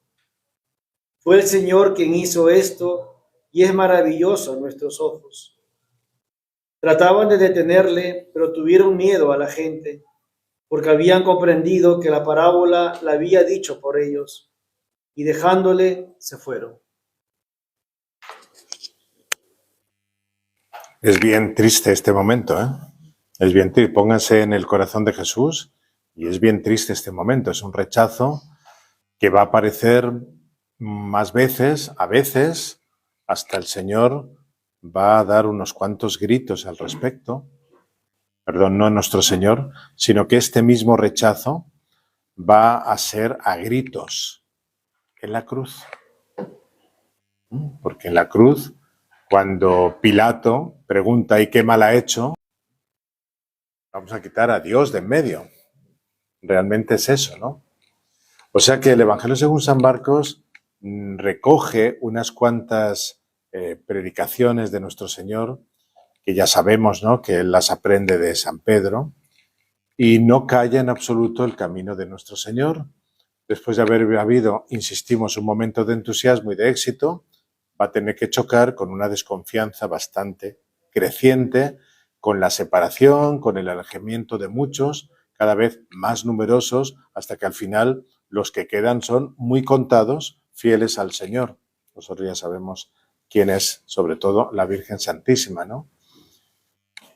Fue el Señor quien hizo esto, y es maravilloso a nuestros ojos. Trataban de detenerle, pero tuvieron miedo a la gente, porque habían comprendido que la parábola la había dicho por ellos, y dejándole se fueron. Es bien triste este momento, ¿eh? Es bien triste. Pónganse en el corazón de Jesús y es bien triste este momento. Es un rechazo que va a aparecer más veces, a veces, hasta el Señor va a dar unos cuantos gritos al respecto. Perdón, no nuestro Señor, sino que este mismo rechazo va a ser a gritos en la cruz. Porque en la cruz, cuando Pilato pregunta: ¿y qué mal ha hecho? Vamos a quitar a Dios de en medio. Realmente es eso, ¿no? O sea que el Evangelio según San Marcos recoge unas cuantas predicaciones de nuestro Señor, que ya sabemos, ¿no?, que Él las aprende de San Pedro, y no calla en absoluto el camino de nuestro Señor. Después de haber habido, insistimos, un momento de entusiasmo y de éxito, va a tener que chocar con una desconfianza bastante creciente, con la separación, con el alejamiento de muchos, cada vez más numerosos, hasta que al final los que quedan son muy contados, fieles al Señor. Nosotros ya sabemos quién es, sobre todo, la Virgen Santísima, ¿no?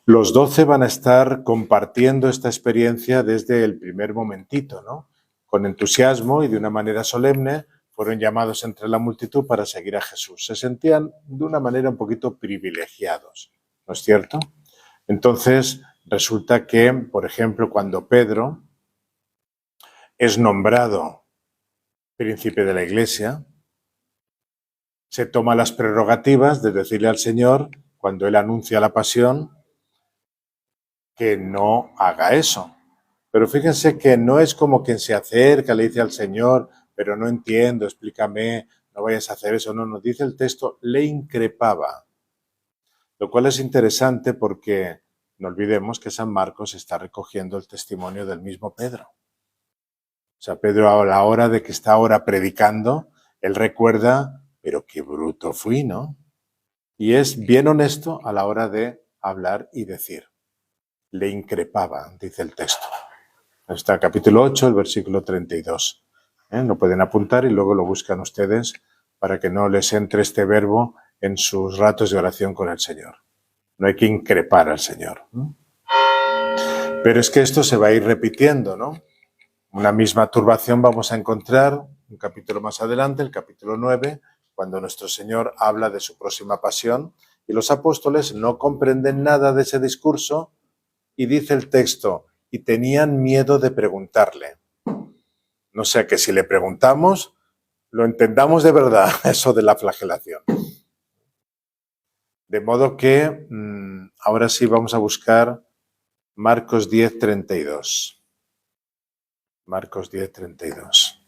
Los 12 van a estar compartiendo esta experiencia desde el primer momentito, ¿no? Con entusiasmo y de una manera solemne fueron llamados entre la multitud para seguir a Jesús. Se sentían de una manera un poquito privilegiados, ¿no es cierto? Entonces, resulta que, por ejemplo, cuando Pedro es nombrado príncipe de la Iglesia, se toma las prerrogativas de decirle al Señor, cuando Él anuncia la pasión, que no haga eso. Pero fíjense que no es como quien se acerca, le dice al Señor: pero no entiendo, explícame, no vayas a hacer eso. No, nos dice el texto, le increpaba. Lo cual es interesante porque no olvidemos que San Marcos está recogiendo el testimonio del mismo Pedro. O sea, Pedro a la hora de que está ahora predicando, él recuerda: pero qué bruto fui, ¿no? Y es bien honesto a la hora de hablar y decir. Le increpaba, dice el texto. Está capítulo 8, el versículo 32. Lo pueden apuntar y luego lo buscan ustedes para que no les entre este verbo en sus ratos de oración con el Señor. No hay que increpar al Señor. Pero es que esto se va a ir repitiendo, ¿no? Una misma turbación vamos a encontrar un capítulo más adelante, el capítulo 9, cuando nuestro Señor habla de su próxima pasión y los apóstoles no comprenden nada de ese discurso y dice el texto, y tenían miedo de preguntarle. No sea que si le preguntamos, lo entendamos de verdad, eso de la flagelación. De modo que ahora sí vamos a buscar Marcos 10:32. Marcos 10:32.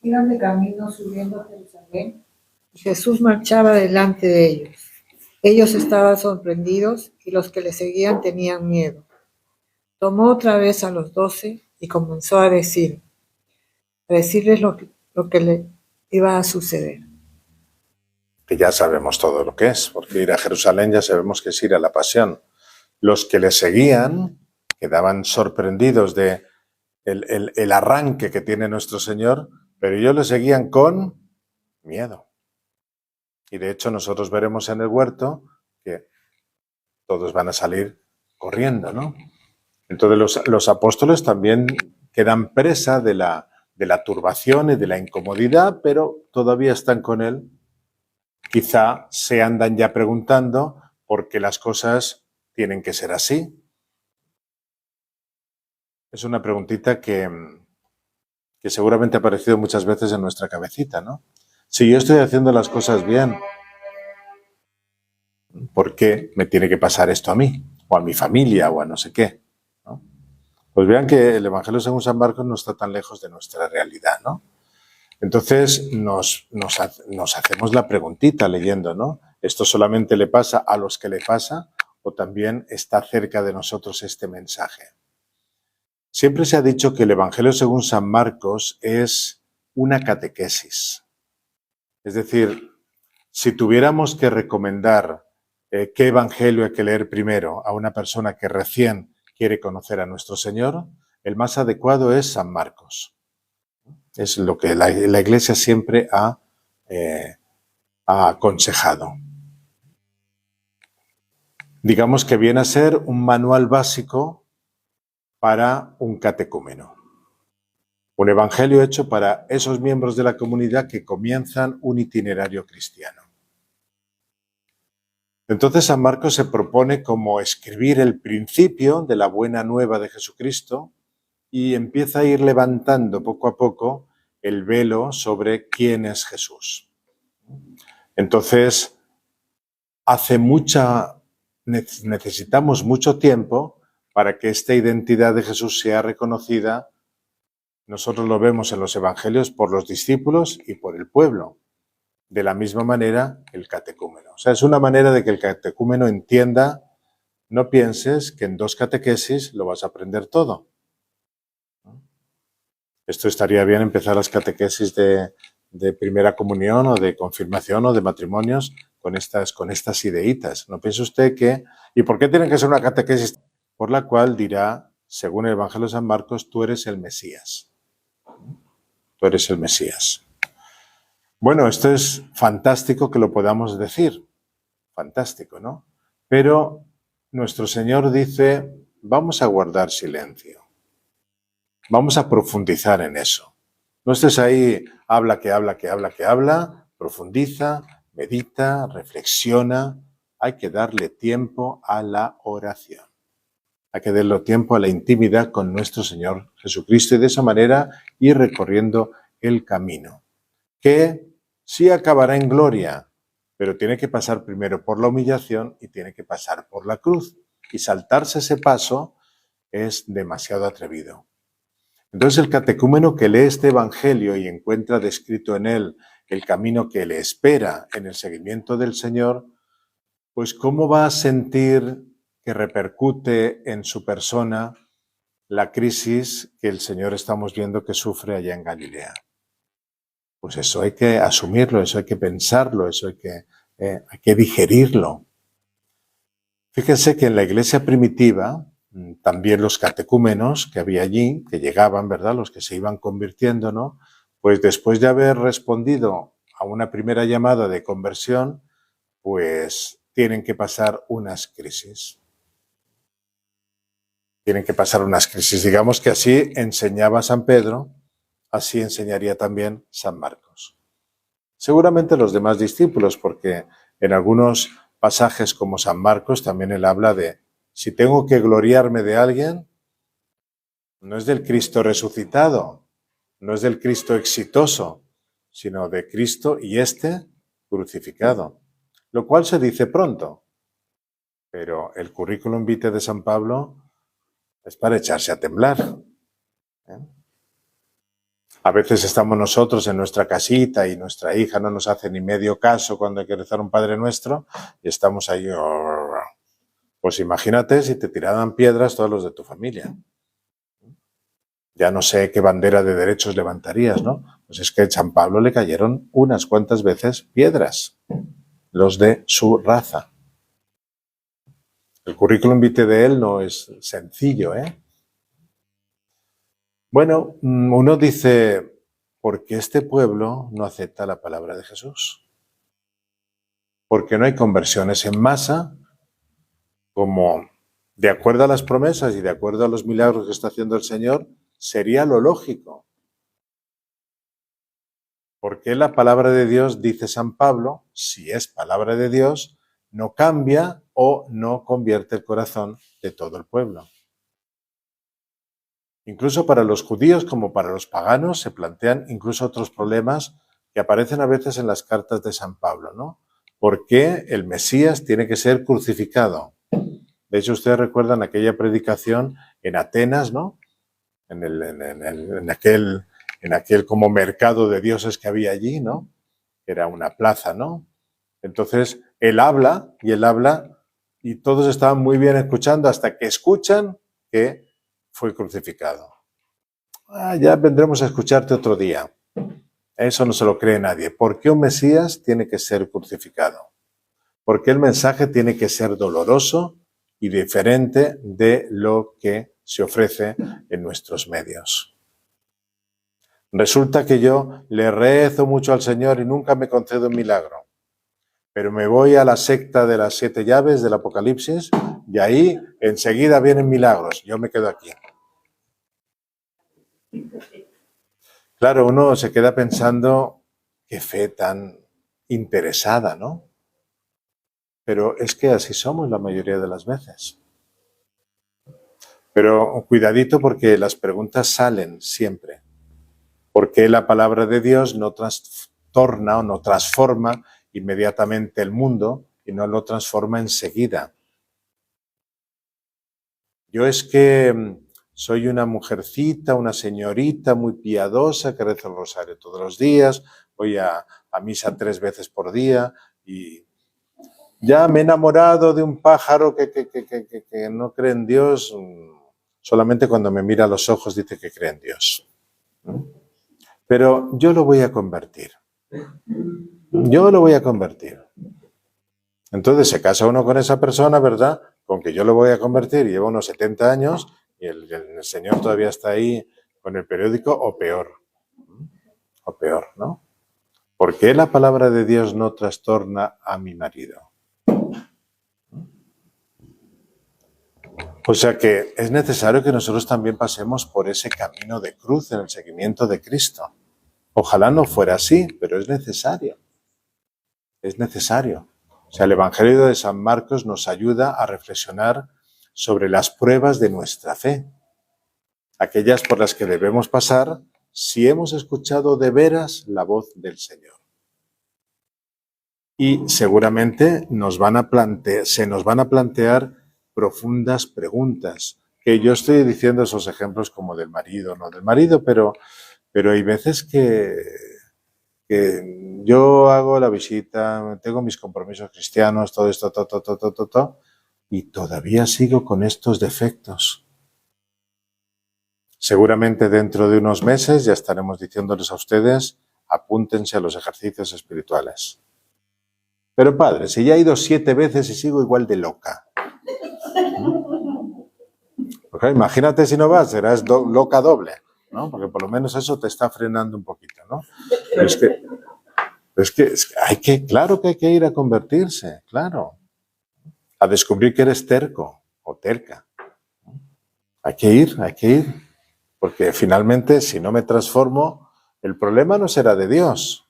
Iban de camino subiendo a Jerusalén y Jesús marchaba delante de ellos. Ellos estaban sorprendidos y los que le seguían tenían miedo. Tomó otra vez a los 12 y comenzó a decirles lo que le iba a suceder. Que ya sabemos todo lo que es, porque ir a Jerusalén ya sabemos que es ir a la pasión. Los que le seguían quedaban sorprendidos de el arranque que tiene nuestro Señor, pero ellos le seguían con miedo. Y de hecho nosotros veremos en el huerto que todos van a salir corriendo, ¿no? Entonces los apóstoles también quedan presa de la turbación y de la incomodidad, pero todavía están con él. Quizá se andan ya preguntando por qué las cosas tienen que ser así. Es una preguntita que seguramente ha aparecido muchas veces en nuestra cabecita, ¿no? Si yo estoy haciendo las cosas bien, ¿por qué me tiene que pasar esto a mí? O a mi familia, o a no sé qué, ¿no? Pues vean que el Evangelio según San Marcos no está tan lejos de nuestra realidad, ¿no? Entonces nos hacemos la preguntita leyendo, ¿no? ¿Esto solamente le pasa a los que le pasa o también está cerca de nosotros este mensaje? Siempre se ha dicho que el Evangelio según San Marcos es una catequesis. Es decir, si tuviéramos que recomendar qué Evangelio hay que leer primero a una persona que recién quiere conocer a nuestro Señor, el más adecuado es San Marcos. Es lo que la Iglesia siempre ha aconsejado. Digamos que viene a ser un manual básico para un catecúmeno. Un evangelio hecho para esos miembros de la comunidad que comienzan un itinerario cristiano. Entonces San Marcos se propone como escribir el principio de la buena nueva de Jesucristo y empieza a ir levantando poco a poco el velo sobre quién es Jesús. Entonces, necesitamos mucho tiempo para que esta identidad de Jesús sea reconocida. Nosotros lo vemos en los evangelios por los discípulos y por el pueblo. De la misma manera, el catecúmeno. O sea, es una manera de que el catecúmeno entienda, no pienses que en 2 catequesis lo vas a aprender todo. Esto estaría bien empezar las catequesis de primera comunión o de confirmación o de matrimonios con estas ideitas. No piense usted que... ¿Y por qué tiene que ser una catequesis? Por la cual dirá, según el Evangelio de San Marcos, tú eres el Mesías. Tú eres el Mesías. Bueno, esto es fantástico que lo podamos decir. Fantástico, ¿no? Pero nuestro Señor dice, vamos a guardar silencio. Vamos a profundizar en eso. No estés ahí, habla, profundiza, medita, reflexiona. Hay que darle tiempo a la oración. Hay que darle tiempo a la intimidad con nuestro Señor Jesucristo y de esa manera ir recorriendo el camino, que sí acabará en gloria, pero tiene que pasar primero por la humillación y tiene que pasar por la cruz. Y saltarse ese paso es demasiado atrevido. Entonces el catecúmeno que lee este evangelio y encuentra descrito en él el camino que le espera en el seguimiento del Señor, pues ¿cómo va a sentir que repercute en su persona la crisis que el Señor estamos viendo que sufre allá en Galilea? Pues eso hay que asumirlo, eso hay que pensarlo, eso hay que digerirlo. Fíjense que en la iglesia primitiva, también los catecúmenos que había allí, que llegaban, ¿verdad? Los que se iban convirtiendo, ¿no? Pues después de haber respondido a una primera llamada de conversión, pues tienen que pasar unas crisis. Tienen que pasar unas crisis. Digamos que así enseñaba San Pedro, así enseñaría también San Marcos. Seguramente los demás discípulos, porque en algunos pasajes como San Marcos también él habla de, si tengo que gloriarme de alguien, no es del Cristo resucitado, no es del Cristo exitoso, sino de Cristo y este crucificado. Lo cual se dice pronto, pero el currículum vitae de San Pablo es para echarse a temblar. A veces estamos nosotros en nuestra casita y nuestra hija no nos hace ni medio caso cuando hay que rezar un Padre Nuestro y estamos ahí. Pues imagínate si te tiraran piedras todos los de tu familia. Ya no sé qué bandera de derechos levantarías, ¿no? Pues es que a San Pablo le cayeron unas cuantas veces piedras, los de su raza. El currículum vitae de él no es sencillo, ¿eh? Bueno, uno dice, ¿por qué este pueblo no acepta la palabra de Jesús? Porque no hay conversiones en masa, como de acuerdo a las promesas y de acuerdo a los milagros que está haciendo el Señor, sería lo lógico. Porque la palabra de Dios, dice San Pablo, si es palabra de Dios, no cambia o no convierte el corazón de todo el pueblo. Incluso para los judíos como para los paganos se plantean incluso otros problemas que aparecen a veces en las cartas de San Pablo, ¿no? ¿Por qué el Mesías tiene que ser crucificado? De hecho, ustedes recuerdan aquella predicación en Atenas, ¿no? En aquel como mercado de dioses que había allí, ¿no? Era una plaza, ¿no? Entonces, él habla y todos estaban muy bien escuchando hasta que escuchan que fue crucificado. Ya vendremos a escucharte otro día. Eso no se lo cree nadie. ¿Por qué un Mesías tiene que ser crucificado? ¿Por qué el mensaje tiene que ser doloroso y diferente de lo que se ofrece en nuestros medios? Resulta que yo le rezo mucho al Señor y nunca me concedo un milagro. Pero me voy a la secta de las 7 llaves del Apocalipsis y ahí enseguida vienen milagros. Yo me quedo aquí. Claro, uno se queda pensando, qué fe tan interesada, ¿no? Pero es que así somos la mayoría de las veces. Pero cuidadito porque las preguntas salen siempre. ¿Por qué la palabra de Dios no trastorna o no transforma inmediatamente el mundo y no lo transforma enseguida? Yo es que soy una mujercita, una señorita muy piadosa que reza el rosario todos los días, voy a misa 3 veces por día y ya me he enamorado de un pájaro que no cree en Dios, solamente cuando me mira a los ojos dice que cree en Dios. Pero yo lo voy a convertir. Yo lo voy a convertir. Entonces se casa uno con esa persona, ¿verdad? Con que yo lo voy a convertir, lleva unos 70 años y el señor todavía está ahí con el periódico o peor. O peor, ¿no? ¿Por qué la palabra de Dios no trastorna a mi marido? O sea que es necesario que nosotros también pasemos por ese camino de cruz en el seguimiento de Cristo. Ojalá no fuera así, pero es necesario. Es necesario. O sea, el Evangelio de San Marcos nos ayuda a reflexionar sobre las pruebas de nuestra fe, aquellas por las que debemos pasar si hemos escuchado de veras la voz del Señor. Y seguramente se nos van a plantear profundas preguntas, que yo estoy diciendo esos ejemplos como del marido, no del marido, pero hay veces que yo hago la visita, tengo mis compromisos cristianos, todo esto, y todavía sigo con estos defectos. Seguramente dentro de unos meses ya estaremos diciéndoles a ustedes, apúntense a los ejercicios espirituales. Pero padre, si ya he ido 7 veces y sigo igual de loca. Porque imagínate si no vas, serás loca doble, ¿no? Porque por lo menos eso te está frenando un poquito, ¿no? Pero es que claro que hay que ir a convertirse, claro. A descubrir que eres terco o terca. Hay que ir. Porque finalmente, si no me transformo, el problema no será de Dios.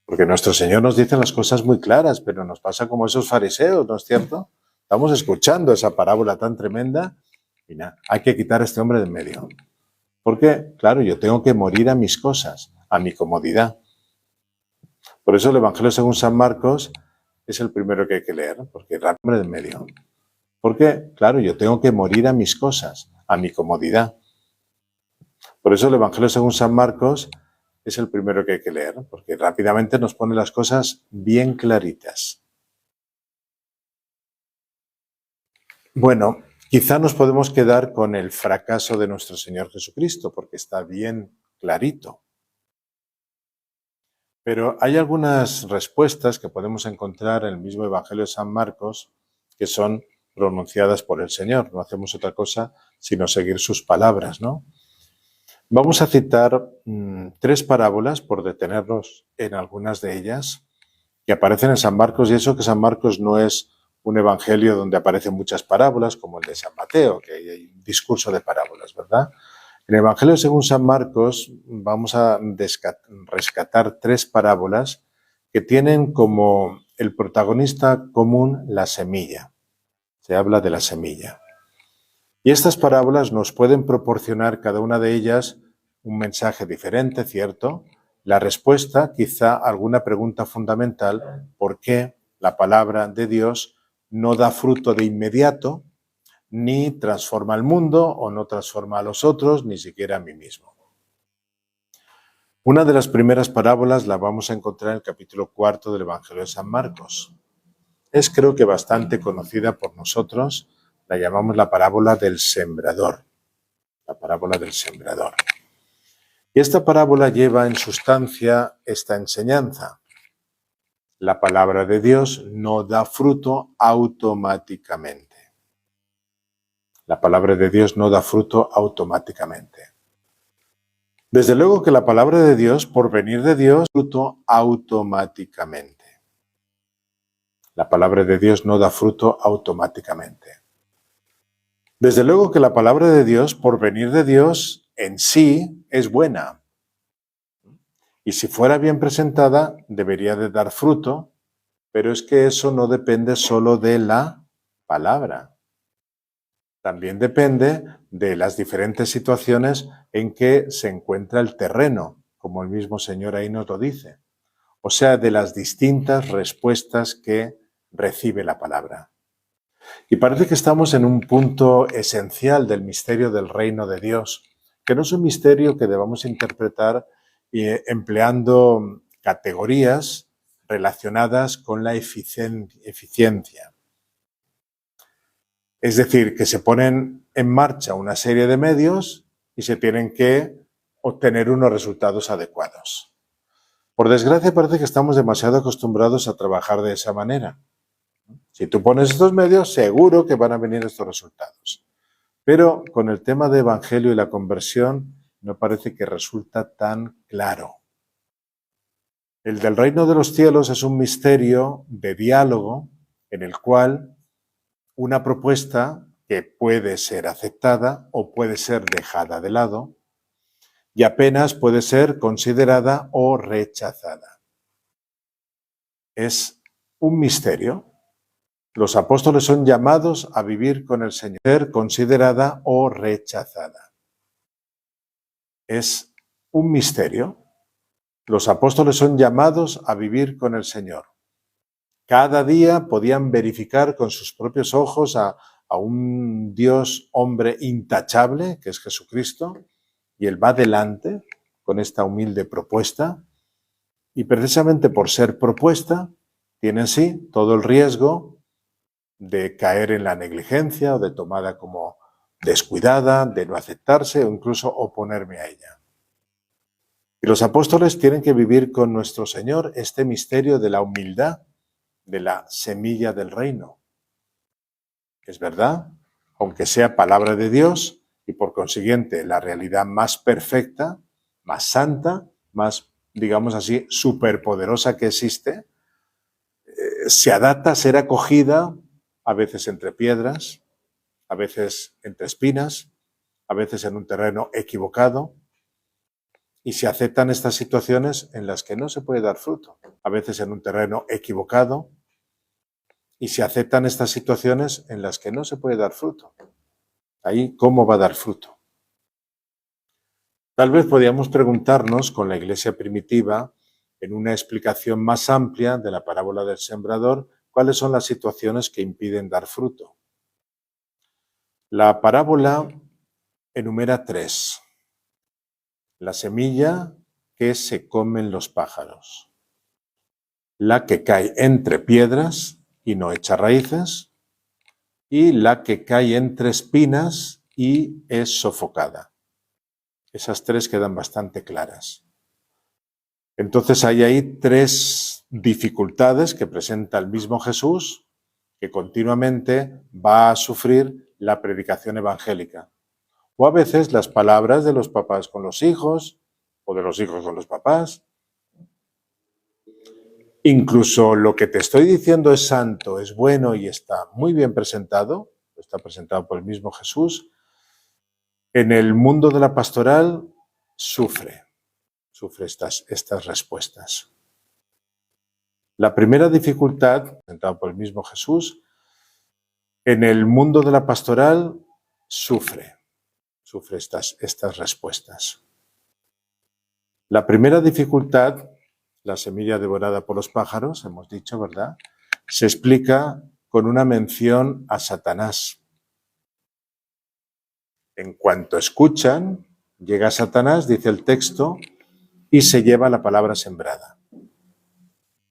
Porque nuestro Señor nos dice las cosas muy claras, pero nos pasa como esos fariseos, ¿no es cierto? Estamos escuchando esa parábola tan tremenda y nada, hay que quitar a este hombre de en medio. Porque, claro, yo tengo que morir a mis cosas, a mi comodidad. Por eso el Evangelio según San Marcos es el primero que hay que leer, porque el hombre de en medio. Porque, claro, yo tengo que morir a mis cosas, a mi comodidad. Por eso el Evangelio según San Marcos es el primero que hay que leer, porque rápidamente nos pone las cosas bien claritas. Bueno, quizá nos podemos quedar con el fracaso de nuestro Señor Jesucristo, porque está bien clarito. Pero hay algunas respuestas que podemos encontrar en el mismo Evangelio de San Marcos que son pronunciadas por el Señor. No hacemos otra cosa sino seguir sus palabras, ¿no? Vamos a citar 3 parábolas, por detenernos en algunas de ellas, que aparecen en San Marcos, y eso que San Marcos no es un evangelio donde aparecen muchas parábolas, como el de San Mateo, que hay un discurso de parábolas, ¿verdad? En el Evangelio según San Marcos vamos a rescatar 3 parábolas que tienen como el protagonista común la semilla. Se habla de la semilla. Y estas parábolas nos pueden proporcionar cada una de ellas un mensaje diferente, ¿cierto? La respuesta, quizá alguna pregunta fundamental, ¿por qué la palabra de Dios no da fruto de inmediato, ni transforma el mundo o no transforma a los otros, ni siquiera a mí mismo? Una de las primeras parábolas la vamos a encontrar en el capítulo 4 del Evangelio de San Marcos. Es creo que bastante conocida por nosotros, la llamamos la parábola del sembrador. La parábola del sembrador. Y esta parábola lleva en sustancia esta enseñanza. La palabra de Dios no da fruto automáticamente. La palabra de Dios no da fruto automáticamente. Desde luego que la palabra de Dios, por venir de Dios, da fruto automáticamente. La palabra de Dios no da fruto automáticamente. Desde luego que la palabra de Dios, por venir de Dios, en sí es buena. Y si fuera bien presentada, debería de dar fruto, pero es que eso no depende solo de la palabra. También depende de las diferentes situaciones en que se encuentra el terreno, como el mismo Señor ahí nos lo dice. O sea, de las distintas respuestas que recibe la palabra. Y parece que estamos en un punto esencial del misterio del reino de Dios, que no es un misterio que debamos interpretar empleando categorías relacionadas con la eficiencia. Es decir, que se ponen en marcha una serie de medios y se tienen que obtener unos resultados adecuados. Por desgracia, parece que estamos demasiado acostumbrados a trabajar de esa manera. Si tú pones estos medios, seguro que van a venir estos resultados. Pero con el tema de evangelio y la conversión, no parece que resulta tan claro. El del reino de los cielos es un misterio de diálogo en el cual una propuesta que puede ser aceptada o puede ser dejada de lado y apenas puede ser considerada o rechazada. Es un misterio. Los apóstoles son llamados a vivir con el Señor, ser considerada o rechazada. Es un misterio. Los apóstoles son llamados a vivir con el Señor. Cada día podían verificar con sus propios ojos a un Dios hombre intachable, que es Jesucristo, y Él va adelante con esta humilde propuesta, y precisamente por ser propuesta, tiene en sí todo el riesgo de caer en la negligencia o de tomada como descuidada, de no aceptarse o incluso oponerme a ella. Y los apóstoles tienen que vivir con nuestro Señor este misterio de la humildad, de la semilla del reino. Es verdad, aunque sea palabra de Dios y por consiguiente la realidad más perfecta, más santa, más, digamos así, superpoderosa que existe, se adapta a ser acogida a veces entre piedras, a veces entre espinas, a veces en un terreno equivocado, y se aceptan estas situaciones en las que no se puede dar fruto, a veces en un terreno equivocado, y se aceptan estas situaciones en las que no se puede dar fruto. Ahí, ¿cómo va a dar fruto? Tal vez podríamos preguntarnos con la Iglesia primitiva, en una explicación más amplia de la parábola del sembrador, cuáles son las situaciones que impiden dar fruto. La parábola enumera 3. La semilla que se comen los pájaros, la que cae entre piedras y no echa raíces, y la que cae entre espinas y es sofocada. Esas 3 quedan bastante claras. Entonces hay ahí 3 dificultades que presenta el mismo Jesús, que continuamente va a sufrir la predicación evangélica. O a veces las palabras de los papás con los hijos, o de los hijos con los papás. Incluso lo que te estoy diciendo es santo, es bueno y está muy bien presentado, está presentado por el mismo Jesús, en el mundo de la pastoral sufre estas respuestas. La primera dificultad, presentada por el mismo Jesús, en el mundo de la pastoral sufre estas respuestas. La primera dificultad, la semilla devorada por los pájaros, hemos dicho, ¿verdad?, se explica con una mención a Satanás. En cuanto escuchan, llega Satanás, dice el texto, y se lleva la palabra sembrada.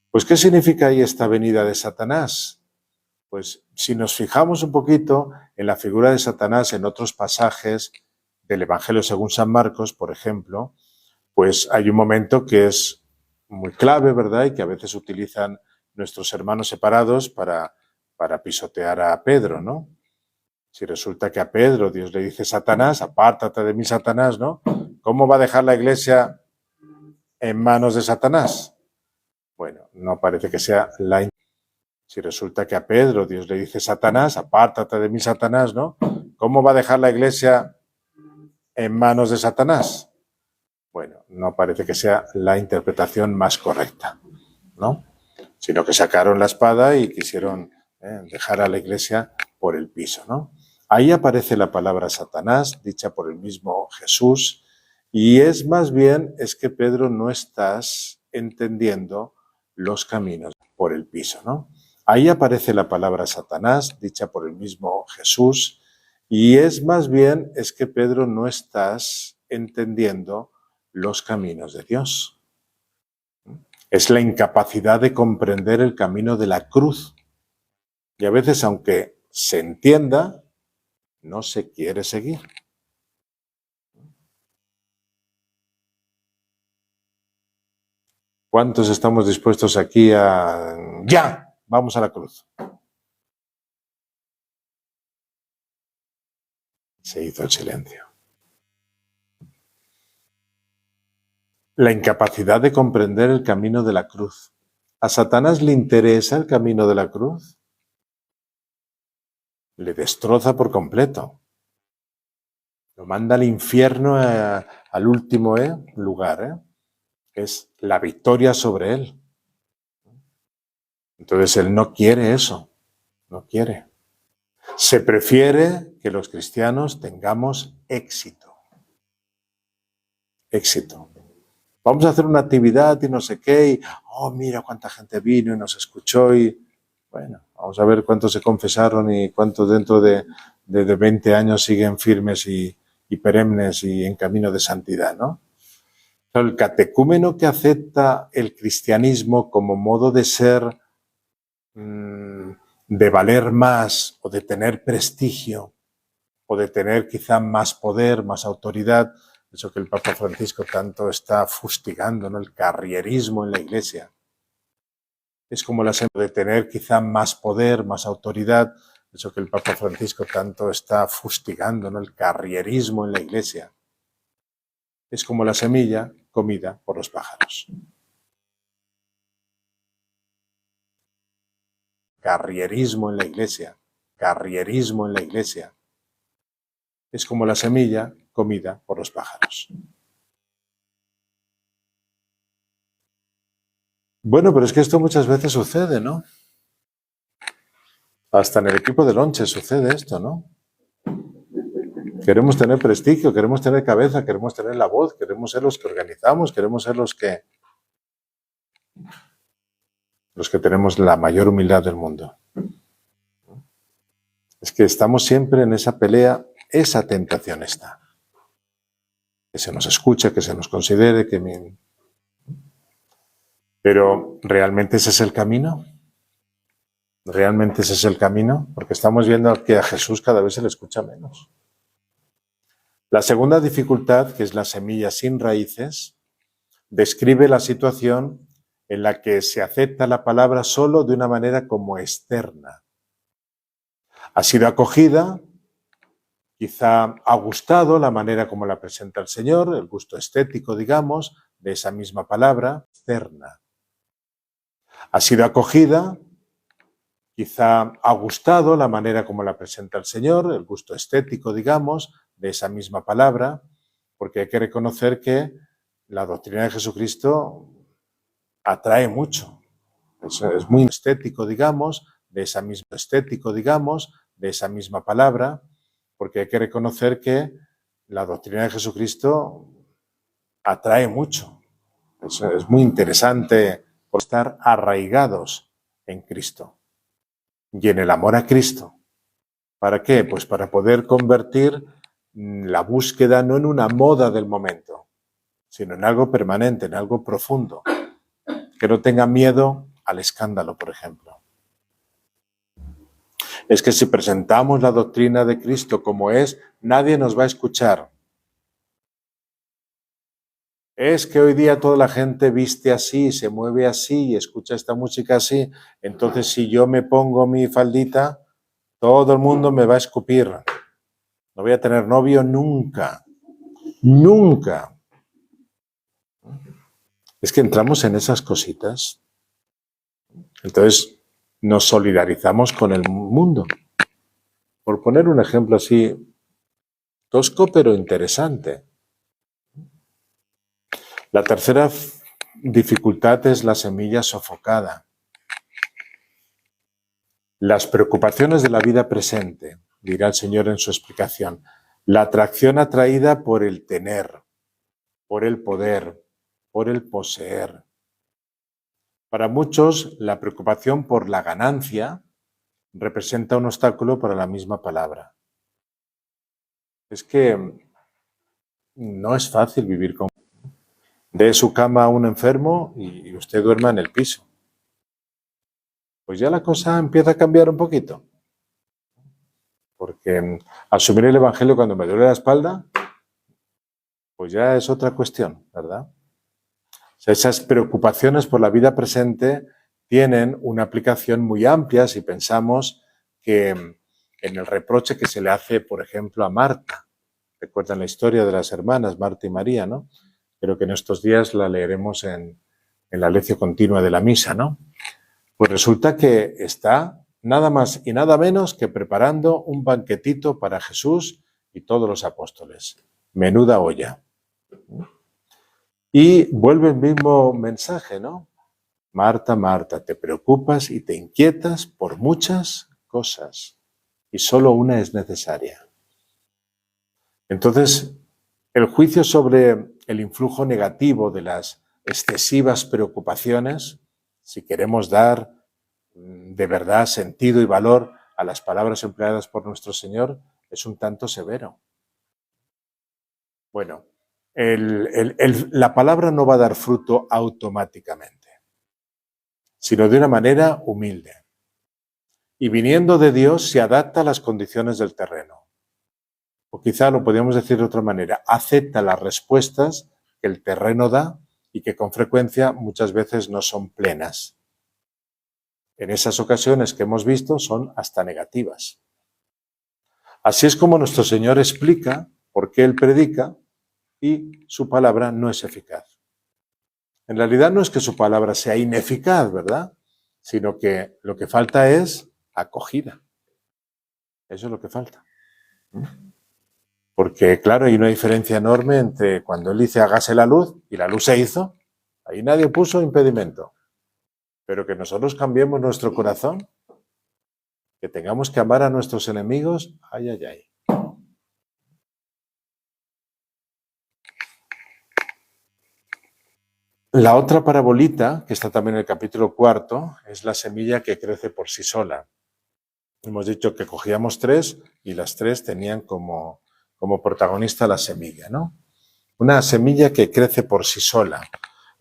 Pues, ¿qué significa ahí esta venida de Satanás? Pues, si nos fijamos un poquito en la figura de Satanás en otros pasajes del Evangelio según San Marcos, por ejemplo, pues hay un momento que es muy clave, ¿verdad?, y que a veces utilizan nuestros hermanos separados para pisotear a Pedro, ¿no? Si resulta que a Pedro Dios le dice Satanás, apártate de mí, Satanás, ¿no? ¿Cómo va a dejar la iglesia en manos de Satanás? Bueno, no parece que sea la... Si resulta que a Pedro Dios le dice Satanás, apártate de mí, Satanás, ¿no? ¿Cómo va a dejar la iglesia en manos de Satanás? Bueno, no parece que sea la interpretación más correcta, ¿no? Sino que sacaron la espada y quisieron dejar a la iglesia por el piso, ¿no? Ahí aparece la palabra Satanás, dicha por el mismo Jesús, y es más bien, es que Pedro no estás entendiendo los caminos por el piso, ¿no? Ahí aparece la palabra Satanás, dicha por el mismo Jesús, y es más bien, es que Pedro no estás entendiendo los caminos de Dios. Es la incapacidad de comprender el camino de la cruz. Y a veces, aunque se entienda, no se quiere seguir. ¿Cuántos estamos dispuestos aquí a... ¡Ya! Vamos a la cruz. Se hizo el silencio. La incapacidad de comprender el camino de la cruz. ¿A Satanás le interesa el camino de la cruz? Le destroza por completo. Lo manda al infierno al último lugar. Es la victoria sobre él. Entonces él no quiere eso. No quiere. Se prefiere que los cristianos tengamos éxito. Éxito. Vamos a hacer una actividad y no sé qué, y mira cuánta gente vino y nos escuchó, y bueno, vamos a ver cuántos se confesaron y cuántos dentro de 20 años siguen firmes y perennes y en camino de santidad, ¿no? El catecúmeno que acepta el cristianismo como modo de ser, de valer más o de tener prestigio o de tener quizá más poder, más autoridad, eso que el Papa Francisco tanto está fustigando, ¿no?, el carrierismo en la Iglesia. Es como la de tener quizá más poder, más autoridad, Eso que el Papa Francisco tanto está fustigando, ¿no? El carrierismo en la Iglesia. Es como la semilla comida por los pájaros. Carrierismo en la Iglesia. Carrierismo en la Iglesia. Es como la semilla comida por los pájaros. Bueno, pero es que esto muchas veces sucede, ¿no? Hasta en el equipo de lonche sucede esto, ¿no? Queremos tener prestigio, queremos tener cabeza, queremos tener la voz, queremos ser los que organizamos, queremos ser los que tenemos la mayor humildad del mundo. Es que estamos siempre en esa pelea, esa tentación está. Que se nos escuche, que se nos considere, Pero, ¿realmente ese es el camino? ¿Realmente ese es el camino? Porque estamos viendo que a Jesús cada vez se le escucha menos. La segunda dificultad, que es la semilla sin raíces, describe la situación en la que se acepta la palabra solo de una manera como externa. Ha sido acogida, quizá ha gustado la manera como la presenta el Señor, el gusto estético, digamos, de esa misma palabra externa. Ha sido acogida, quizá ha gustado la manera como la presenta el Señor, el gusto estético, digamos, de esa misma palabra, porque hay que reconocer que la doctrina de Jesucristo atrae mucho. Es muy estético, digamos, de esa misma palabra, porque hay que reconocer que la doctrina de Jesucristo atrae mucho. Es muy interesante por estar arraigados en Cristo y en el amor a Cristo. ¿Para qué? Pues para poder convertir la búsqueda no en una moda del momento, sino en algo permanente, en algo profundo, que no tenga miedo al escándalo, por ejemplo. Es que si presentamos la doctrina de Cristo como es, nadie nos va a escuchar. Es que hoy día toda la gente viste así, se mueve así y escucha esta música así, entonces si yo me pongo mi faldita, todo el mundo me va a escupir. No voy a tener novio nunca. Nunca. Es que entramos en esas cositas. Entonces nos solidarizamos con el mundo. Por poner un ejemplo así, tosco pero interesante. La tercera dificultad es la semilla sofocada. Las preocupaciones de la vida presente, dirá el Señor en su explicación. La atracción atraída por el tener, por el poder, por el poseer. Para muchos, la preocupación por la ganancia representa un obstáculo para la misma palabra. Es que no es fácil vivir con... Dé su cama a un enfermo y usted duerma en el piso. Pues ya la cosa empieza a cambiar un poquito. Porque asumir el Evangelio cuando me duele la espalda, pues ya es otra cuestión, ¿verdad? O sea, esas preocupaciones por la vida presente tienen una aplicación muy amplia si pensamos que en el reproche que se le hace, por ejemplo, a Marta. Recuerdan la historia de las hermanas, Marta y María, ¿no? Creo que en estos días la leeremos en la lección continua de la misa, ¿no? Pues resulta que está nada más y nada menos que preparando un banquetito para Jesús y todos los apóstoles. Menuda olla. Y vuelve el mismo mensaje, ¿no? Marta, Marta, te preocupas y te inquietas por muchas cosas y solo una es necesaria. Entonces, el juicio sobre el influjo negativo de las excesivas preocupaciones, si queremos dar de verdad sentido y valor a las palabras empleadas por nuestro Señor, es un tanto severo. Bueno, la palabra no va a dar fruto automáticamente, sino de una manera humilde. Y viniendo de Dios se adapta a las condiciones del terreno. O quizá lo podríamos decir de otra manera, acepta las respuestas que el terreno da y que con frecuencia muchas veces no son plenas. En esas ocasiones que hemos visto son hasta negativas. Así es como nuestro Señor explica por qué Él predica y su palabra no es eficaz. En realidad no es que su palabra sea ineficaz, ¿verdad? Sino que lo que falta es acogida. Eso es lo que falta. Porque, claro, hay una diferencia enorme entre cuando Él dice hágase la luz y la luz se hizo. Ahí nadie puso impedimento. Pero que nosotros cambiemos nuestro corazón, que tengamos que amar a nuestros enemigos, ay, ay, ay. La otra parabolita, que está también en el capítulo 4, es la semilla que crece por sí sola. Hemos dicho que cogíamos 3 y las 3 tenían como protagonista la semilla, ¿no? Una semilla que crece por sí sola.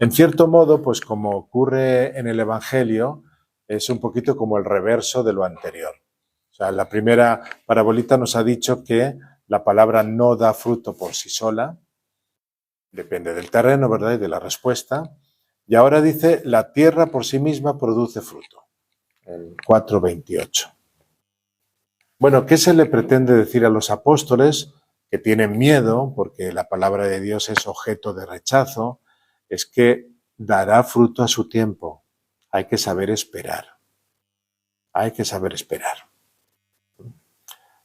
En cierto modo, pues como ocurre en el Evangelio, es un poquito como el reverso de lo anterior. O sea, la primera parabolita nos ha dicho que la palabra no da fruto por sí sola, depende del terreno, ¿verdad? Y de la respuesta. Y ahora dice, la tierra por sí misma produce fruto. El 4:28. Bueno, ¿qué se le pretende decir a los apóstoles que tienen miedo, porque la palabra de Dios es objeto de rechazo? Es que dará fruto a su tiempo. Hay que saber esperar. Hay que saber esperar.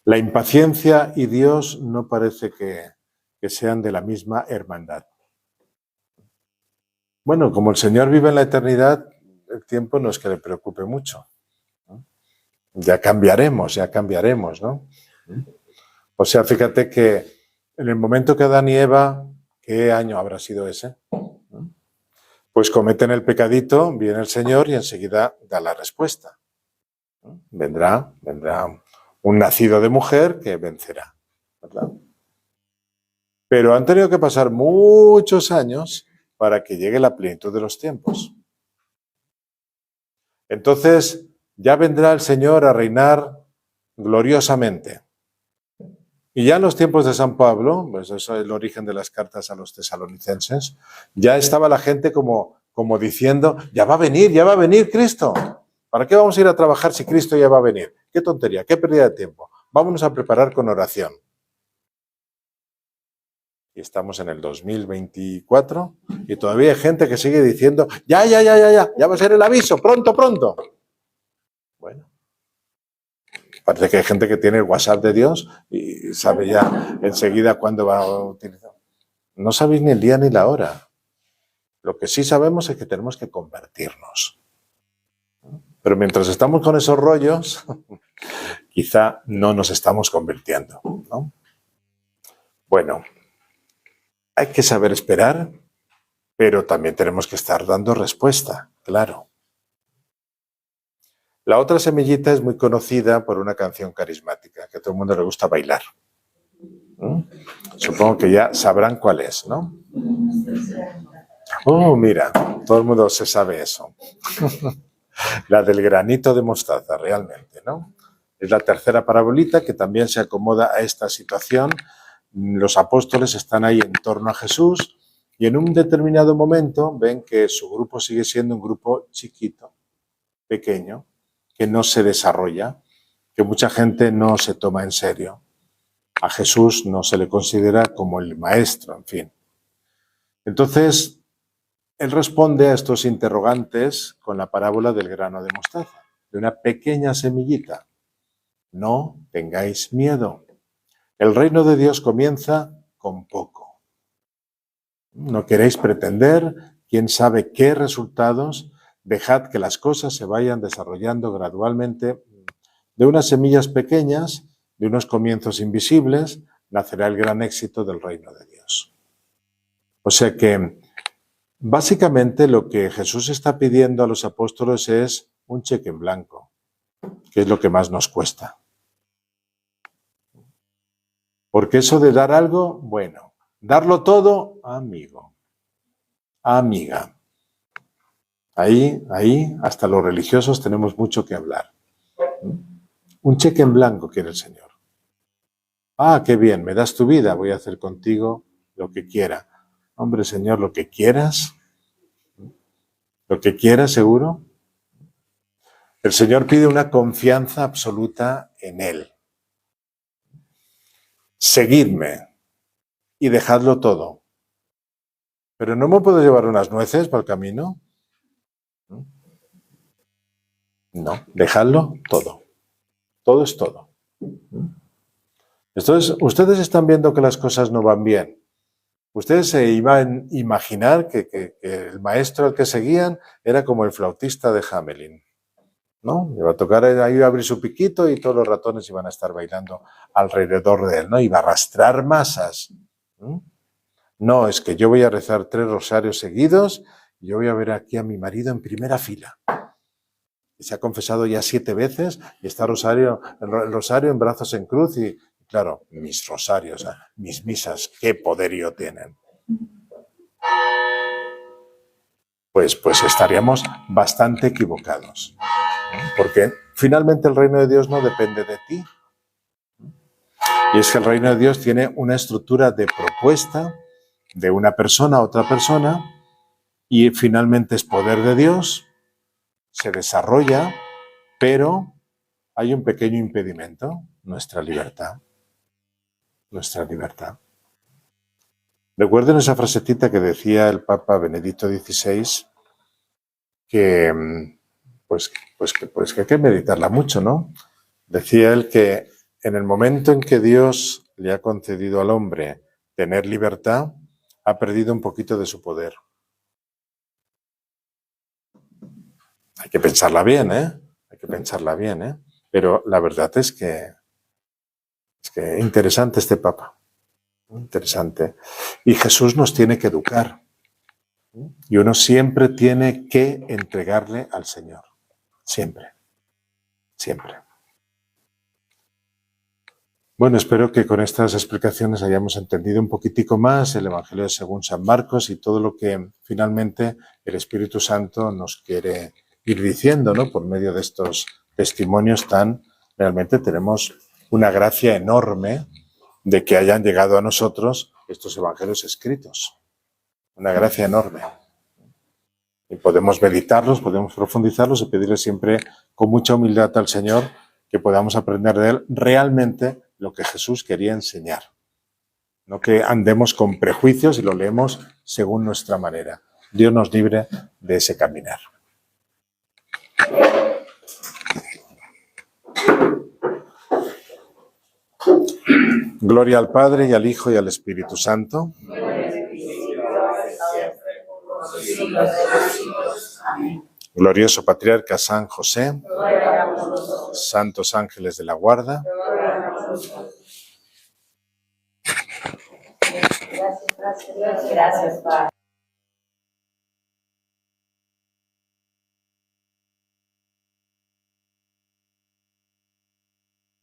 La impaciencia y Dios no parece que sean de la misma hermandad. Bueno, como el Señor vive en la eternidad, el tiempo no es que le preocupe mucho. Ya cambiaremos, ¿no? O sea, fíjate que en el momento que Adán y Eva, ¿qué año habrá sido ese? Pues cometen el pecadito, viene el Señor y enseguida da la respuesta. Vendrá un nacido de mujer que vencerá, ¿verdad? Pero han tenido que pasar muchos años para que llegue la plenitud de los tiempos. Entonces, ya vendrá el Señor a reinar gloriosamente. Y ya en los tiempos de San Pablo, pues eso es el origen de las cartas a los tesalonicenses, ya estaba la gente como diciendo, ya va a venir Cristo. ¿Para qué vamos a ir a trabajar si Cristo ya va a venir? Qué tontería, qué pérdida de tiempo. Vámonos a preparar con oración. Y estamos en el 2024 y todavía hay gente que sigue diciendo, ya va a ser el aviso, pronto. Bueno, parece que hay gente que tiene el WhatsApp de Dios y sabe ya enseguida cuándo va a utilizar. No sabéis ni el día ni la hora. Lo que sí sabemos es que tenemos que convertirnos. Pero mientras estamos con esos rollos, quizá no nos estamos convirtiendo, ¿no? Bueno, hay que saber esperar, pero también tenemos que estar dando respuesta, claro. La otra semillita es muy conocida por una canción carismática, que a todo el mundo le gusta bailar. Supongo que ya sabrán cuál es, ¿no? Oh, mira, todo el mundo se sabe eso. La del granito de mostaza, realmente, ¿no? Es la tercera parabolita que también se acomoda a esta situación. Los apóstoles están ahí en torno a Jesús y en un determinado momento ven que su grupo sigue siendo un grupo chiquito, pequeño, que no se desarrolla, que mucha gente no se toma en serio. A Jesús no se le considera como el maestro, en fin. Entonces, él responde a estos interrogantes con la parábola del grano de mostaza, de una pequeña semillita. No tengáis miedo. El reino de Dios comienza con poco. No queréis pretender, quién sabe qué resultados. Dejad que las cosas se vayan desarrollando gradualmente. De unas semillas pequeñas, de unos comienzos invisibles, nacerá el gran éxito del reino de Dios. O sea que, básicamente, lo que Jesús está pidiendo a los apóstoles es un cheque en blanco, que es lo que más nos cuesta. Porque eso de dar algo, bueno, darlo todo, amigo, amiga. Ahí, hasta los religiosos tenemos mucho que hablar. Un cheque en blanco quiere el Señor. Ah, qué bien, me das tu vida, voy a hacer contigo lo que quiera. Hombre, Señor, lo que quieras seguro. El Señor pide una confianza absoluta en Él. seguidme y dejadlo todo. Pero no me puedo llevar unas nueces para el camino. No, dejadlo todo. Todo es todo. Entonces, ustedes están viendo que las cosas no van bien. Ustedes se iban a imaginar que el maestro al que seguían era como el flautista de Hamelin, ¿no? Iba a tocar ahí, iba a abrir su piquito y todos los ratones iban a estar bailando alrededor de él, ¿no? Iba a arrastrar masas. No, es que yo voy a rezar 3 rosarios seguidos y yo voy a ver aquí a mi marido en primera fila. Y se ha confesado ya 7 veces y está el rosario en brazos en cruz y, claro, mis rosarios, mis misas, qué poderío tienen. Pues estaríamos bastante equivocados. Porque finalmente el reino de Dios no depende de ti. Y es que el reino de Dios tiene una estructura de propuesta de una persona a otra persona y finalmente es poder de Dios, se desarrolla, pero hay un pequeño impedimento, nuestra libertad. Nuestra libertad. Recuerden esa frasecita que decía el Papa Benedicto XVI, que hay que meditarla mucho, ¿no? Decía él que en el momento en que Dios le ha concedido al hombre tener libertad, ha perdido un poquito de su poder. Hay que pensarla bien, ¿eh? Hay que pensarla bien, ¿eh? Pero la verdad es que interesante este Papa. Interesante. Y Jesús nos tiene que educar. Y uno siempre tiene que entregarle al Señor. Siempre. Siempre. Bueno, espero que con estas explicaciones hayamos entendido un poquitico más el Evangelio según San Marcos y todo lo que finalmente el Espíritu Santo nos quiere ir diciendo, ¿no? Por medio de estos testimonios realmente tenemos una gracia enorme de que hayan llegado a nosotros estos evangelios escritos. Una gracia enorme. Y podemos meditarlos, podemos profundizarlos y pedirle siempre con mucha humildad al Señor que podamos aprender de Él realmente lo que Jesús quería enseñar. No que andemos con prejuicios y lo leemos según nuestra manera. Dios nos libre de ese caminar. Gloria al Padre y al Hijo y al Espíritu Santo. Glorioso Patriarca San José, santos ángeles de la guarda. Gracias, Padre.